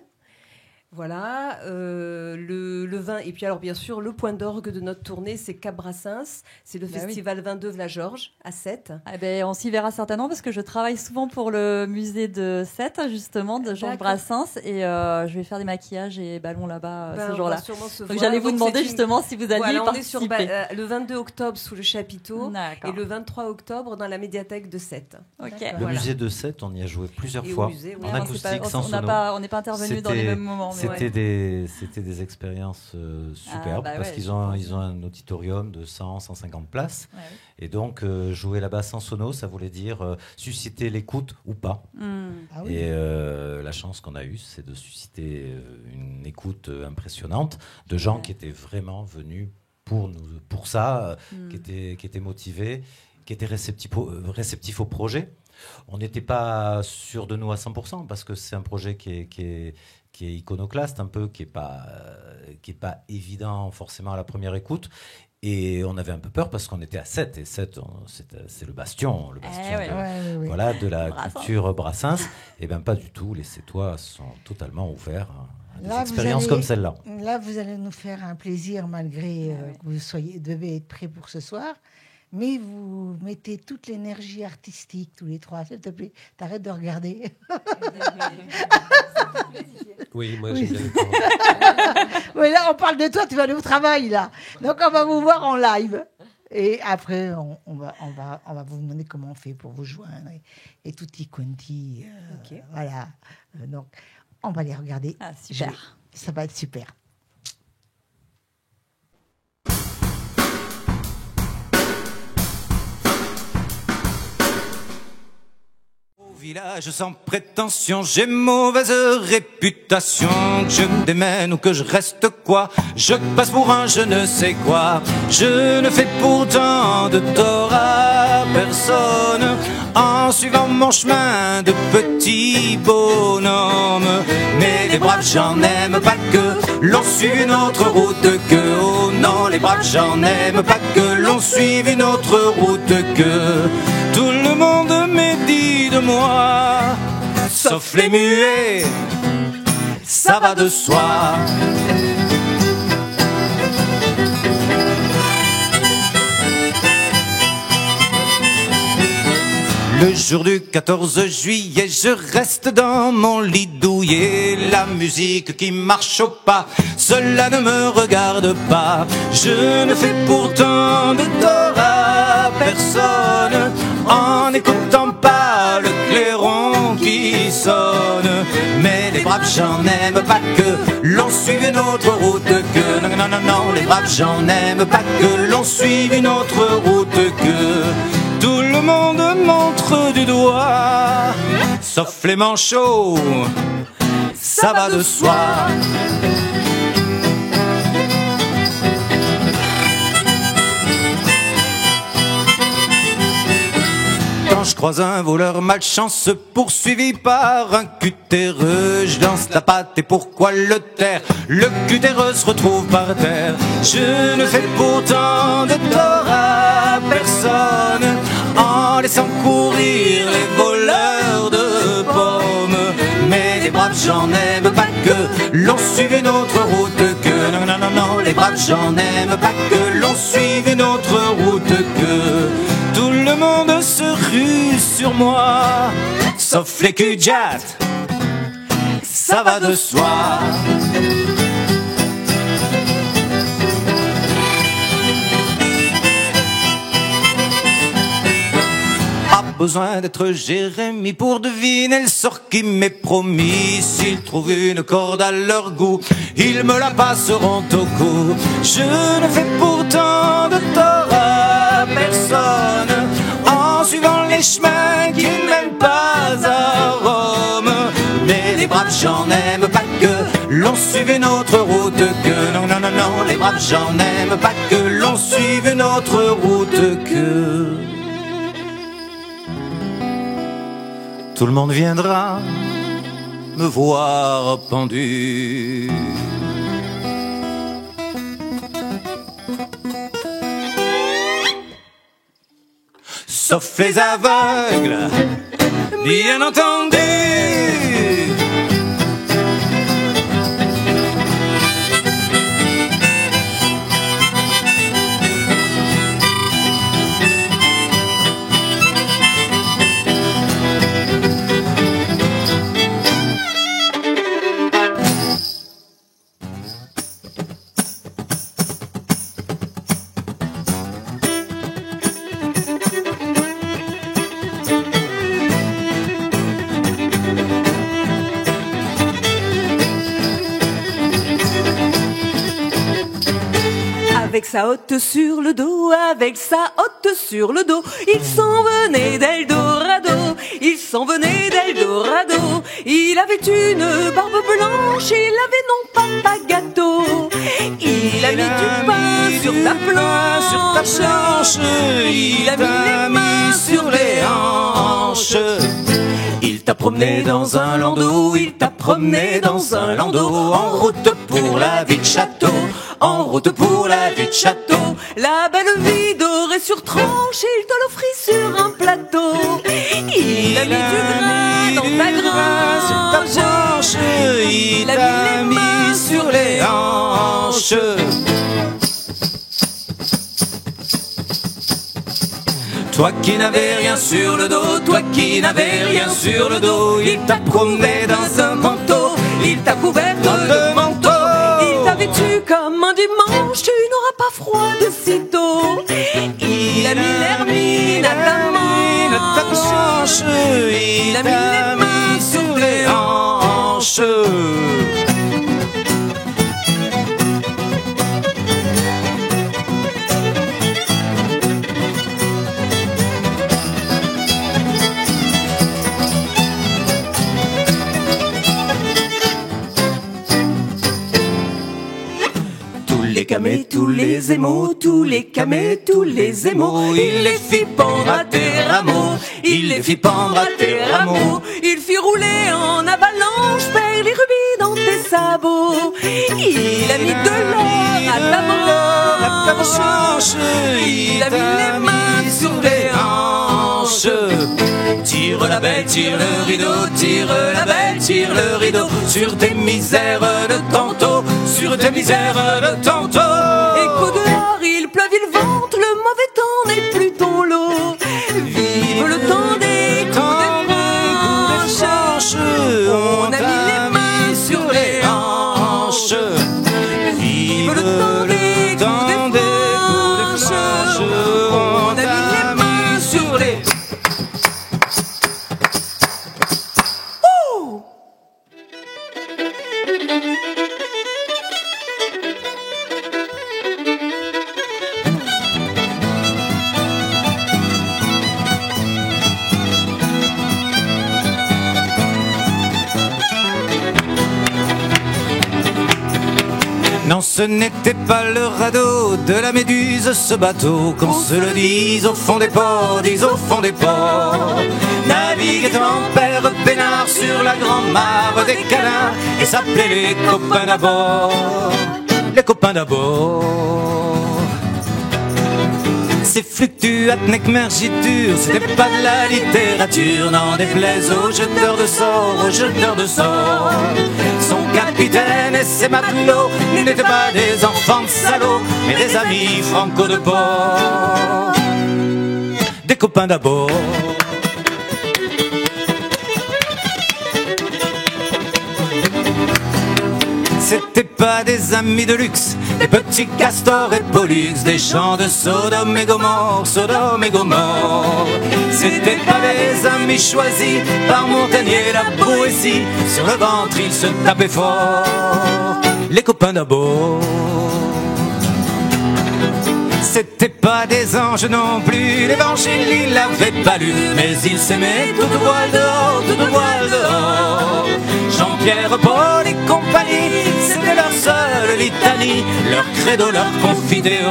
Voilà, le 20, et puis alors bien sûr, le point d'orgue de notre tournée, c'est Cap Brassens, c'est le festival 22 La Georges à Sète. Eh ben, on s'y verra certainement parce que je travaille souvent pour le musée de Sète, justement, de Georges Brassens, et je vais faire des maquillages et ballons là-bas ce jour-là. Donc j'allais vous demander justement si vous alliez participer. On est sur le 22 octobre sous le chapiteau et le 23 octobre dans la médiathèque de Sète. Okay. Le musée de Sète, on y a joué plusieurs fois, en acoustique, sans sono. On n'est pas intervenu dans les mêmes moments. C'était des expériences superbes parce qu'ils ont un auditorium de 100-150 places. Ouais. Et donc, jouer là-bas sans sono, ça voulait dire susciter l'écoute ou pas. Ah oui. Et la chance qu'on a eue, c'est de susciter une écoute impressionnante de gens qui étaient vraiment venus pour ça, qui étaient motivés, qui étaient réceptifs au projet. On n'était pas sûr de nous à 100% parce que c'est un projet qui est iconoclaste un peu, qui est pas évident forcément à la première écoute, et on avait un peu peur parce qu'on était à Sète, et Sète c'est le bastion voilà, de la culture Brassens. Et bien pas du tout, les Sétois sont totalement ouverts à des expériences comme celle-là. Là vous allez nous faire un plaisir malgré que vous devez être prêts pour ce soir. Mais vous mettez toute l'énergie artistique, tous les trois. S'il te plaît, t'arrêtes de regarder. Oui, moi j'aime bien. Oui, là, on parle de toi, tu vas aller au travail, là. Donc, on va vous voir en live. Et après, on va vous demander comment on fait pour vous joindre. Et tutti quanti. Okay. Voilà. Donc, on va les regarder. Ah, super. Ça va être super. Village sans prétention, j'ai mauvaise réputation. Que je me démène ou que je reste quoi, je passe pour un je ne sais quoi. Je ne fais pourtant de tort à personne en suivant mon chemin de petit bonhomme. Mais les braves j'en aime pas que l'on suive une autre route que. Oh non, les braves j'en aime pas que l'on suive une autre route que. Tout le monde médit de moi, sauf les muets, ça va de soi. Le jour du 14 juillet, je reste dans mon lit douillet. La musique qui marche au pas, cela ne me regarde pas. Je ne fais pourtant de tort à personne en n'écoutant pas le clairon qui sonne. Mais les braves j'en aime pas que l'on suive une autre route que. Non, non, non, non, les braves j'en aime pas que l'on suive une autre route que. Tout le monde montre du doigt, sauf les manchots, ça va de soi. Quand je croise un voleur malchance poursuivi par un cutéreux, je lance la patte et pourquoi le taire? Le cutéreux se retrouve par terre. Je ne fais pourtant de tort à personne en laissant courir les voleurs de pommes. Mais les braves j'en aime pas que l'on suive une autre route que. Non, non, non, non, les braves j'en aime pas que l'on suive une autre route que. Tout le monde se rue sur moi, sauf les cul-de-jatte, ça va de soi. Pas besoin d'être Jérémie pour deviner le sort qui m'est promis. S'ils trouvent une corde à leur goût, ils me la passeront au cou. Je ne fais pourtant de tort à personne en suivant les chemins qui ne mènent pas à Rome. Mais les braves j'en aime pas que l'on suive une autre route que. Non, non, non, non, les braves gens n'aiment pas que l'on suive une autre route que... Tout le monde viendra me voir pendu. Sauf les aveugles, bien entendu. Avec sa hotte sur le dos, avec sa hotte sur le dos, il s'en venait d'Eldorado, il s'en venait d'Eldorado. Il avait une barbe blanche, il avait non pas gâteau. Il a mis du pain sur ta planche, il a mis les mains sur les hanches. Il t'a promené dans un landau, il t'a promené dans un landau, en route pour la vie de château, en route pour la vie de château. La belle vie dorée sur tranche, il te l'offrit sur un plateau. Il a mis du grain dans ta grange, il a mis les mains sur les hanches. Toi qui n'avais rien sur le dos, toi qui n'avais rien sur le dos, il t'a promené dans un manteau, il t'a couvert de manteau. Il t'a vêtu comme un dimanche, tu n'auras pas froid de sitôt. Il a mis l'hermine à ta manche, il a mis les mains sur les hanches. Les camés, tous les émaux, tous les camés, tous les émaux, il les fit pendre à tes rameaux, il les fit pendre à tes rameaux, il fit rouler en avalanche, perles et rubis dans tes sabots, il a mis de l'or à ta manche, il a mis les mains sur tes hanches. Tire la belle, tire le rideau, tire la belle, tire le rideau, sur tes misères de tantôt, sur tes misères de tantôt. Et qu'au dehors il pleuve, il vente, le mauvais temps n'est plus ton lot. Vive le temps des coups des branches, on a mis les mains sur les hanches. Vive le temps des coups des branches, on a mis les mains sur les... Non, ce n'était pas le radeau de la Méduse, ce bateau, qu'on se le dise au fond des ports, dise au fond des ports. Naviguait mon père peinard sur la grande mare des canards, et s'appelait les copains d'abord, les copains d'abord. C'est fluctuat, mergiture, c'était pas de la littérature, n'en déplaise aux jeteurs de sorts, aux jeteurs de sorts. Son capitaine et ses matelots n'étaient pas des enfants de salauds, mais des amis franco de bord, des copains d'abord. C'était pas des amis de luxe, des petits castors et pollux, des champs de Sodome et Gomorre, Sodome et Gomorre. C'était pas des amis choisis par Montagnier, la poésie, sur le ventre ils se tapaient fort, les copains d'abord. C'était pas des anges non plus, l'évangile il l'avait pas lu, mais ils s'aimaient toute voile dehors, toute voile dehors. Jean-Pierre, Paul et compagnie, c'était leur seule litanie, leur credo, leur confidéo.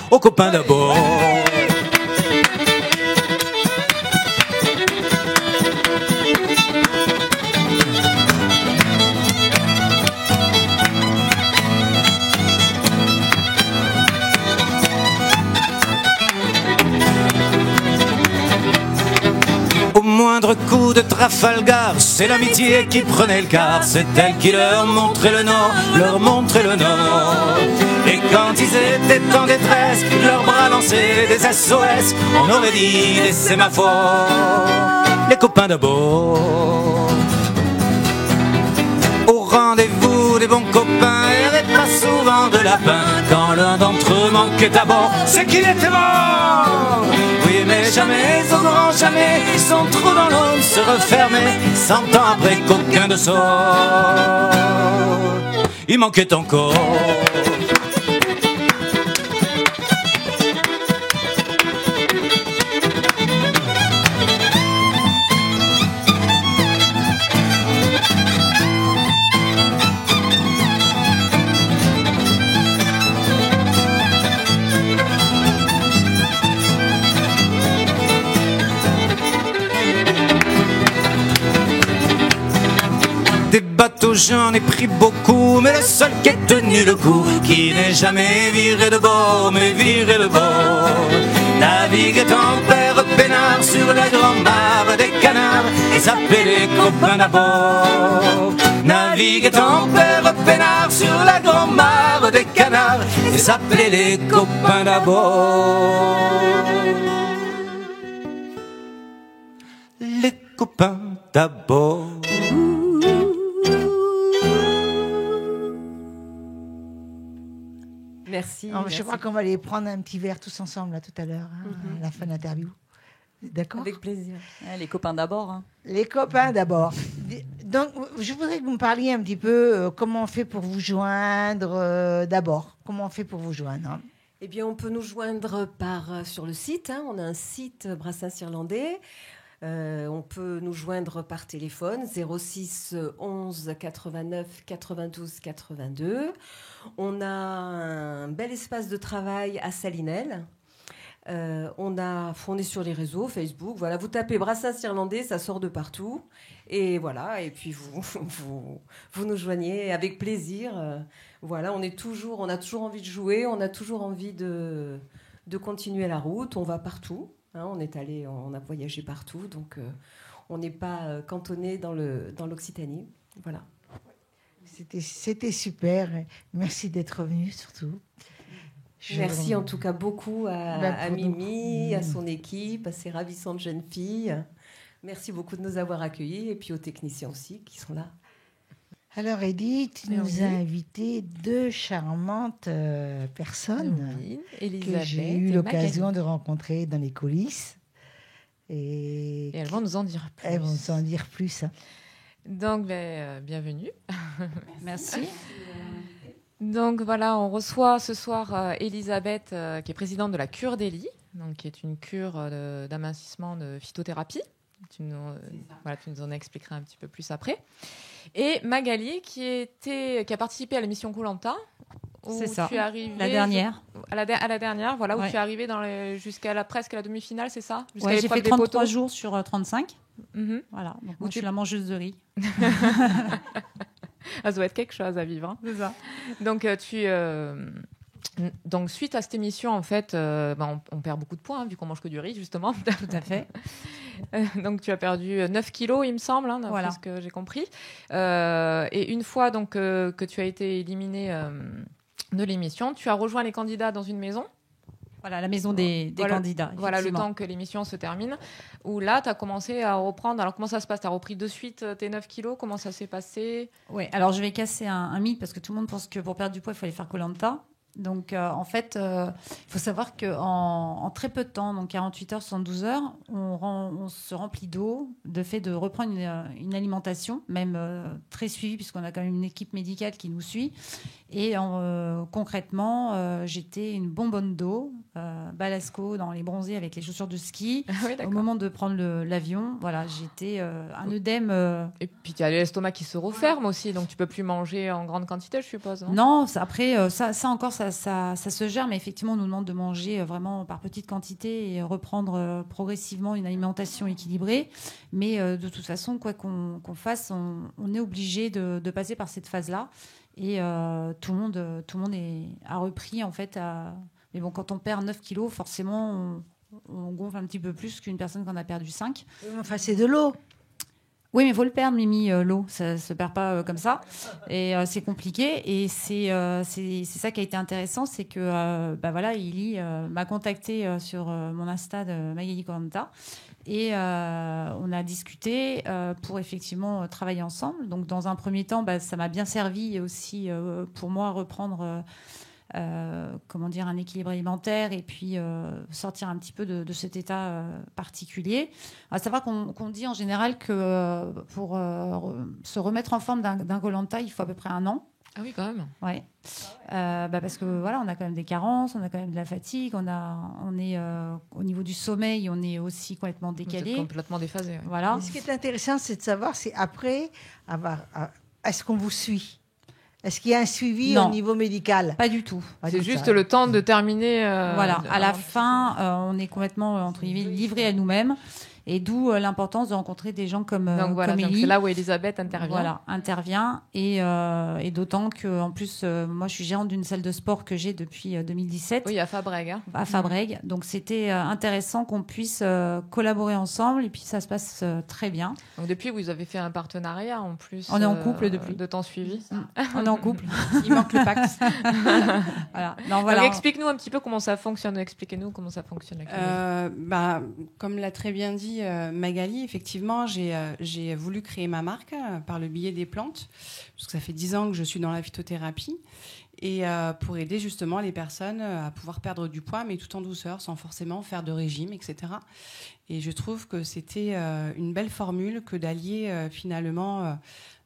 Aux copains d'abord. Au moindre coup de Trafalgar, c'est l'amitié qui prenait le quart. C'est elle qui leur montrait le nord, leur montrait le nord. Et quand ils étaient en détresse, leurs bras lançaient des SOS. On aurait dit des sémaphores, les copains d'abord. Au rendez-vous des bons copains, il n'y avait pas souvent de lapin. Quand l'un d'entre eux manquait à bord, c'est qu'il était mort. Oui, mais jamais, au grand jamais, son trou dans l'eau se refermait 100 ans après qu'aucun de sort. Il manquait encore. Des bateaux j'en ai pris beaucoup, mais le seul qui ait tenu le coup, qui n'est jamais viré de bord, mais viré de bord, naviguait en père peinard sur la grande mare des canards, et s'appelait les copains d'abord. Naviguait en père peinard sur la grande mare des canards, et s'appelait les copains d'abord. Les copains d'abord. Merci. Je crois qu'on va aller prendre un petit verre tous ensemble là, tout à l'heure, à la fin de l'interview. D'accord ? Avec plaisir. Les copains d'abord. Hein. Les copains d'abord. Donc, je voudrais que vous me parliez un petit peu comment on fait pour vous joindre d'abord. Comment on fait pour vous joindre, hein ? Eh bien, on peut nous joindre sur le site. Hein. On a un site Brassens Irlandais. On peut nous joindre par téléphone 06 11 89 92 82. On a un bel espace de travail à Salinel. On est sur les réseaux, Facebook. Voilà, vous tapez Brassens Irlandais, ça sort de partout. Et voilà, et puis vous nous joignez avec plaisir. Voilà, on a toujours envie de jouer, on a toujours envie de continuer la route. On va partout. Hein, on a voyagé partout, donc on n'est pas cantonné dans l'Occitanie. Voilà. C'était super. Merci d'être venu, surtout. Merci en tout cas beaucoup à Mimi, à son équipe, à ces ravissantes jeunes filles. Merci beaucoup de nous avoir accueillis et puis aux techniciens aussi qui sont là. Alors Edith, tu nous as invité deux charmantes personnes que j'ai eu l'occasion de rencontrer dans les coulisses. Et elles vont nous en dire plus. Elles vont nous en dire plus. Hein. Donc, bienvenue. Merci. Donc voilà, on reçoit ce soir Elisabeth, qui est présidente de la cure d'Élie, donc qui est une cure d'amincissement de phytothérapie. Tu nous en expliqueras un petit peu plus après. Et Magali, qui a participé à l'émission Koh-Lanta. C'est ça, la dernière. À la dernière, voilà, où tu es arrivée jusqu'à presque la demi-finale, c'est ça ? J'ai fait 33 jours sur 35. Mm-hmm. Voilà, donc moi, je suis la mangeuse de riz. Ça doit être quelque chose à vivre. Hein. C'est ça. Donc, suite à cette émission, en fait, on perd beaucoup de poids, hein, vu qu'on mange que du riz, justement. Tout à fait. Donc, tu as perdu 9 kilos, il me semble, hein, d'après ce que j'ai compris. Et une fois donc, que tu as été éliminée de l'émission, tu as rejoint les candidats dans une maison. Voilà, la maison des candidats. Voilà, le temps que l'émission se termine. Où là, tu as commencé à reprendre. Alors, comment ça se passe ? Tu as repris de suite tes 9 kilos ? Comment ça s'est passé ? Oui, alors je vais casser un mythe parce que tout le monde pense que pour perdre du poids, il faut aller faire Koh-Lanta. Donc, en fait, il faut savoir qu'en très peu de temps, donc 48 heures, 72 heures, on se remplit d'eau, de fait de reprendre une alimentation, même très suivie, puisqu'on a quand même une équipe médicale qui nous suit. Et concrètement, j'étais une bonbonne d'eau, Balasco dans les bronzés avec les chaussures de ski. Au moment de prendre l'avion, voilà, j'étais un œdème. Et puis tu as l'estomac qui se referme aussi, donc tu peux plus manger en grande quantité, je suppose. Non, après, ça encore, ça se gère, mais effectivement, on nous demande de manger vraiment par petites quantités et reprendre progressivement une alimentation équilibrée. Mais de toute façon, quoi qu'on fasse, on est obligé de passer par cette phase-là. Et tout le monde a repris en fait. Mais bon, quand on perd 9 kilos, forcément, on gonfle un petit peu plus qu'une personne qui en a perdu 5. Enfin, c'est de l'eau. Oui, mais il faut le perdre, Mimi, l'eau. Ça ne se perd pas comme ça. Et c'est compliqué. Et c'est ça qui a été intéressant, c'est que voilà, Élie m'a contacté sur mon Insta de Magali Kollontai. Et on a discuté pour effectivement travailler ensemble. Donc, dans un premier temps, ça m'a bien servi aussi pour moi reprendre un équilibre alimentaire et puis sortir un petit peu de cet état particulier. À savoir qu'on dit en général que pour se remettre en forme d'un Kollontai, il faut à peu près 1 an. Ah oui, quand même. Ouais. Parce que voilà, on a quand même des carences, on a quand même de la fatigue, on est au niveau du sommeil, on est aussi complètement décalé, complètement déphasé. Ouais. Voilà. Mais ce qui est intéressant, c'est de savoir, c'est après est-ce qu'on vous suit? Est-ce qu'il y a un suivi au niveau médical? Pas du tout. C'est juste le temps de terminer. Voilà. À la fin, on est complètement entre guillemets livré à nous-mêmes. Et d'où l'importance de rencontrer des gens comme Élie. C'est là où Elisabeth intervient. Voilà, intervient. Et d'autant que, en plus, moi, je suis gérante d'une salle de sport que j'ai depuis 2017. Oui, à Fabrègues. Hein. À Fabrègues. Donc, c'était intéressant qu'on puisse collaborer ensemble. Et puis, ça se passe très bien. Donc, depuis, vous avez fait un partenariat en plus. On est en couple depuis. De temps suivi. On est en couple. Il manque le Pax. Voilà. Non, voilà. Explique-nous un petit peu comment ça fonctionne. Expliquez-nous comment ça fonctionne. Comme l'a très bien dit Magali, effectivement, j'ai voulu créer ma marque par le biais des plantes, parce que ça fait 10 ans que je suis dans la phytothérapie, et pour aider justement les personnes à pouvoir perdre du poids, mais tout en douceur, sans forcément faire de régime, etc. Et je trouve que c'était une belle formule que d'allier finalement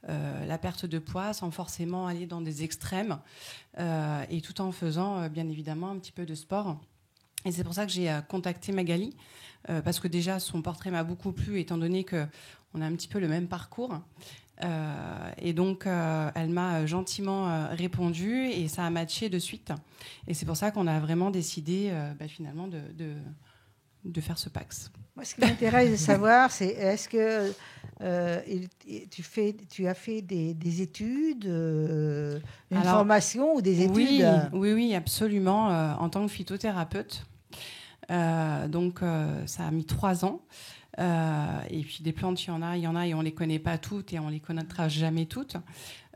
la perte de poids sans forcément aller dans des extrêmes, et tout en faisant bien évidemment un petit peu de sport. Et c'est pour ça que j'ai contacté Magali, parce que déjà son portrait m'a beaucoup plu, étant donné qu'on a un petit peu le même parcours. Et donc elle m'a gentiment répondu et ça a matché de suite. Et c'est pour ça qu'on a vraiment décidé finalement de faire ce Pax. Moi, ce qui m'intéresse de savoir, c'est est-ce que tu as fait des études, une formation ou des études? Oui, absolument, en tant que phytothérapeute. Donc ça a mis 3 ans. Et puis des plantes, il y en a et on les connaît pas toutes et on les connaîtra jamais toutes.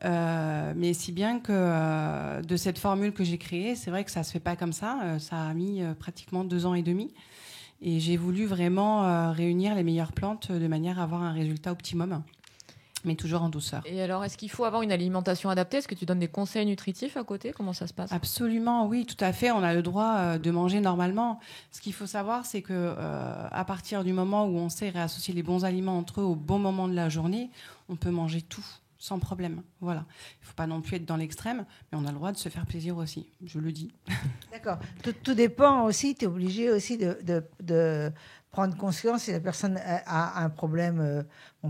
Mais si bien que de cette formule que j'ai créée, c'est vrai que ça se fait pas comme ça. Ça a mis pratiquement 2 ans et demi. Et j'ai voulu vraiment réunir les meilleures plantes de manière à avoir un résultat optimum, mais toujours en douceur. Et alors, est-ce qu'il faut avoir une alimentation adaptée? Est-ce que tu donnes des conseils nutritifs à côté? Comment ça se passe? Absolument, oui, tout à fait. On a le droit de manger normalement. Ce qu'il faut savoir, c'est que à partir du moment où on sait réassocier les bons aliments entre eux au bon moment de la journée, on peut manger tout sans problème. Voilà. Il ne faut pas non plus être dans l'extrême, mais on a le droit de se faire plaisir aussi, je le dis. D'accord. Tout dépend aussi, tu es obligé aussi de prendre conscience si la personne a un problème.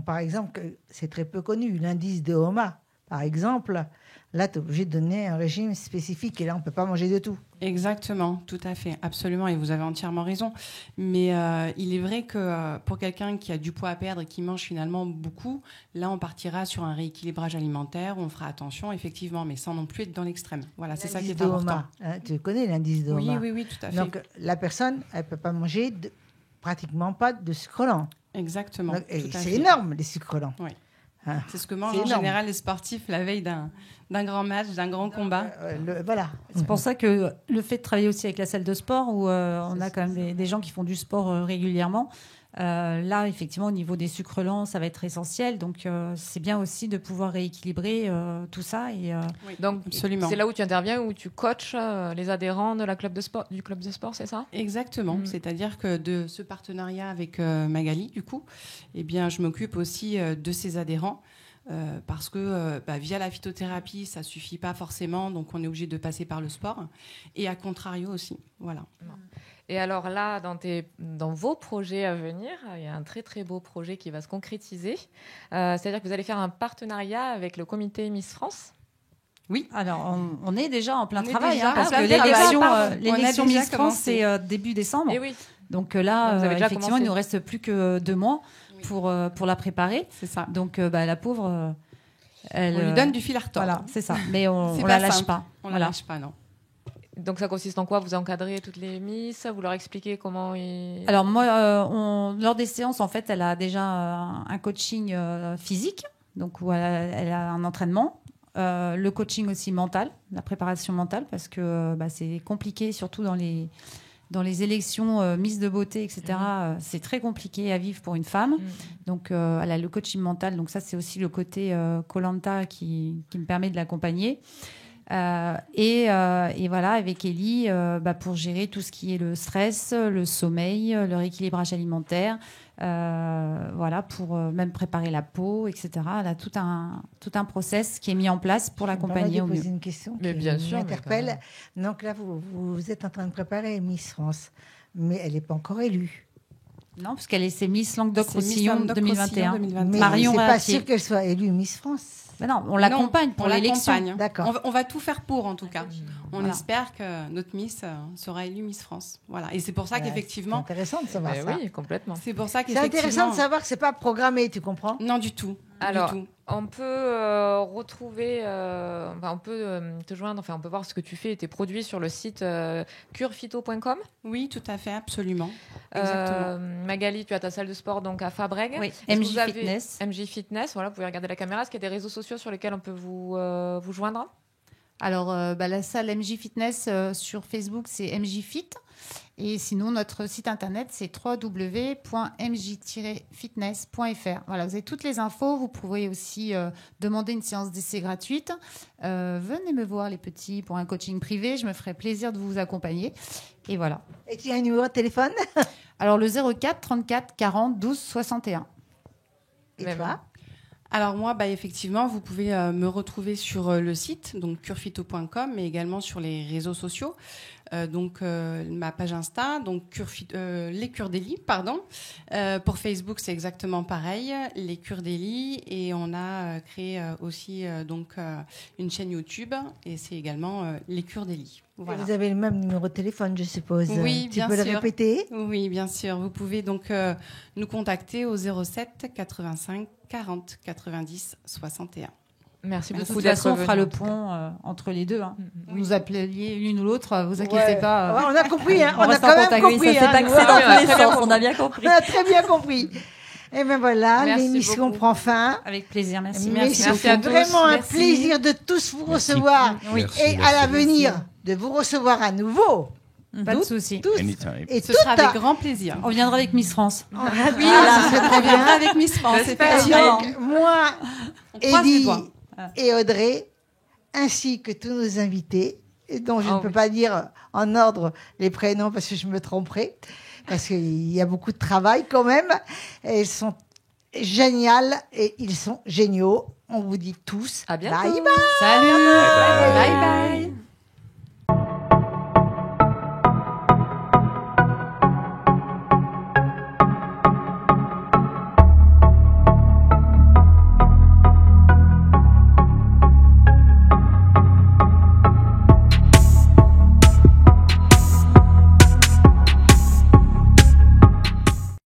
Par exemple, c'est très peu connu, l'indice de Homa, par exemple. Là, tu es obligé de donner un régime spécifique et là, on ne peut pas manger de tout. Exactement, tout à fait, absolument, et vous avez entièrement raison. Mais il est vrai que pour quelqu'un qui a du poids à perdre et qui mange finalement beaucoup, là, on partira sur un rééquilibrage alimentaire, on fera attention, effectivement, mais sans non plus être dans l'extrême. Voilà, c'est ça qui est important. Tu connais l'indice de Homa? Oui, tout à fait. Donc, la personne, elle ne peut pas manger pratiquement pas de sucre lent. Exactement. C'est énorme, les sucres lents. Oui. C'est ce que mangent en général les sportifs la veille d'un grand match, d'un grand combat. Voilà. C'est pour ça que le fait de travailler aussi avec la salle de sport, où on a quand même des gens qui font du sport régulièrement, là, effectivement, au niveau des sucres lents, ça va être essentiel. Donc, c'est bien aussi de pouvoir rééquilibrer tout ça. Oui, donc, absolument. C'est là où tu interviens, où tu coaches les adhérents de du club de sport, c'est ça? Exactement. C'est-à-dire que de ce partenariat avec Magali, du coup, eh bien, je m'occupe aussi de ces adhérents parce que via la phytothérapie, ça suffit pas forcément, donc on est obligé de passer par le sport. Et à contrario aussi, voilà. Et alors là, dans vos projets à venir, il y a un très très beau projet qui va se concrétiser. C'est-à-dire que vous allez faire un partenariat avec le comité Miss France. Oui, alors on est déjà en plein travail, déjà parce en plein que travail. l'élection On a déjà Miss France, c'est début décembre. Et oui. Donc là, vous avez déjà effectivement, commencé. il nous reste plus que 2 mois pour la préparer. C'est ça. Donc la pauvre, elle, On lui donne du fil à retordre. Voilà, c'est ça. Mais on C'est ne pas la lâche simple. pas. On Voilà. la lâche pas, non. Donc ça consiste en quoi? Vous encadrez toutes les Miss, vous leur expliquez comment ils... Alors moi, lors des séances, en fait, elle a déjà un coaching physique, donc où elle a un entraînement. Le coaching aussi mental, la préparation mentale, parce que c'est compliqué, surtout dans les élections Miss de beauté, etc. C'est très compliqué à vivre pour une femme. Donc, elle a le coaching mental. Donc, ça, c'est aussi le côté Koh-Lanta qui me permet de l'accompagner. Et voilà, avec Ellie, pour gérer tout ce qui est le stress, le sommeil, le rééquilibrage alimentaire, voilà, pour même préparer la peau, etc. Elle a tout un process qui est mis en place pour l'accompagner au mieux. Je vais poser une question Mais bien sûr, m'interpelle. Donc là, vous êtes en train de préparer Miss France, mais elle n'est pas encore élue. Non, parce qu'elle est Miss Languedoc-Roussillon Miss 2021. Mais Marion c'est pas Réapier. sûr qu'elle soit élue Miss France. Mais non, on l'accompagne pour on l'élection. l'accompagne. D'accord. On va tout faire pour, en tout cas. On Voilà. espère que notre Miss sera élue Miss France. Voilà. Et c'est pour ça Ouais, qu'effectivement... C'est intéressant de savoir ça. Oui, complètement. C'est pour ça C'est qu'effectivement... intéressant de savoir que c'est pas programmé, tu comprends? Non, du tout. Alors, Du tout. on peut retrouver, on peut te joindre, on peut voir ce que tu fais et tes produits sur le site curephyto.com. Oui, tout à fait, absolument. Exactement. Magali, tu as ta salle de sport donc à Fabrègue. Oui, Est-ce que MJ vous avez- Fitness. MJ Fitness, voilà, vous pouvez regarder la caméra. Est-ce qu'il y a des réseaux sociaux sur lesquels on peut vous joindre? Alors, la salle MJ Fitness sur Facebook, c'est MJ Fit. Et sinon, notre site internet, c'est www.mj-fitness.fr. Voilà, vous avez toutes les infos. Vous pouvez aussi demander une séance d'essai gratuite. Venez me voir, les petits, pour un coaching privé. Je me ferai plaisir de vous accompagner. Et voilà. Et tu as un numéro de téléphone? Alors, le 04 34 40 12 61. Et Même. toi? Alors moi, effectivement, vous pouvez me retrouver sur le site, donc curephyto.com, mais également sur les réseaux sociaux. Ma page Insta, donc les Cures d'Ellie, pardon. Pour Facebook, c'est exactement pareil, les Cures d'Ellie. Et on a créé aussi une chaîne YouTube, et c'est également les Cures d'Ellie. Voilà. Vous avez le même numéro de téléphone, je suppose. Oui, tu bien peux le sûr. répéter? Oui, bien sûr. Vous pouvez donc nous contacter au 07 85 40 90 61. Merci De beaucoup toute d'être façon, on fera venu, le en tout cas. pont entre les deux. Hein. Oui. Vous nous appeliez l'une ou l'autre, vous inquiétez Ouais. pas. Ouais, on a compris, hein. On a reste en quand même contact. compris. Oui, ça s'est hein. axé Ouais, dans on a tous les très bien sens, on compris. a bien compris. On a très bien compris. Et bien voilà, Merci l'émission beaucoup. prend fin. Avec plaisir, merci. Mais Merci c'est à tous. vraiment un Merci. plaisir de tous vous Merci. recevoir. Oui. Merci, Et à merci. l'avenir, de vous recevoir à nouveau. Pas de Toutes, souci. tous. Anytime. Et Ce sera toutes. avec grand plaisir. On viendra avec Miss France. Oui, Voilà, ce serait très bien avec Miss France. J'espère. effectivement. Donc, moi, On croise les Eddie doigts. et Audrey, ainsi que tous nos invités, et dont je Oh ne peux oui. pas dire en ordre les prénoms parce que je me tromperai, parce qu'il y a beaucoup de travail quand même. Et ils sont géniaux et ils sont géniaux. On vous dit tous À bientôt. bye bye. Salut. Bye bye.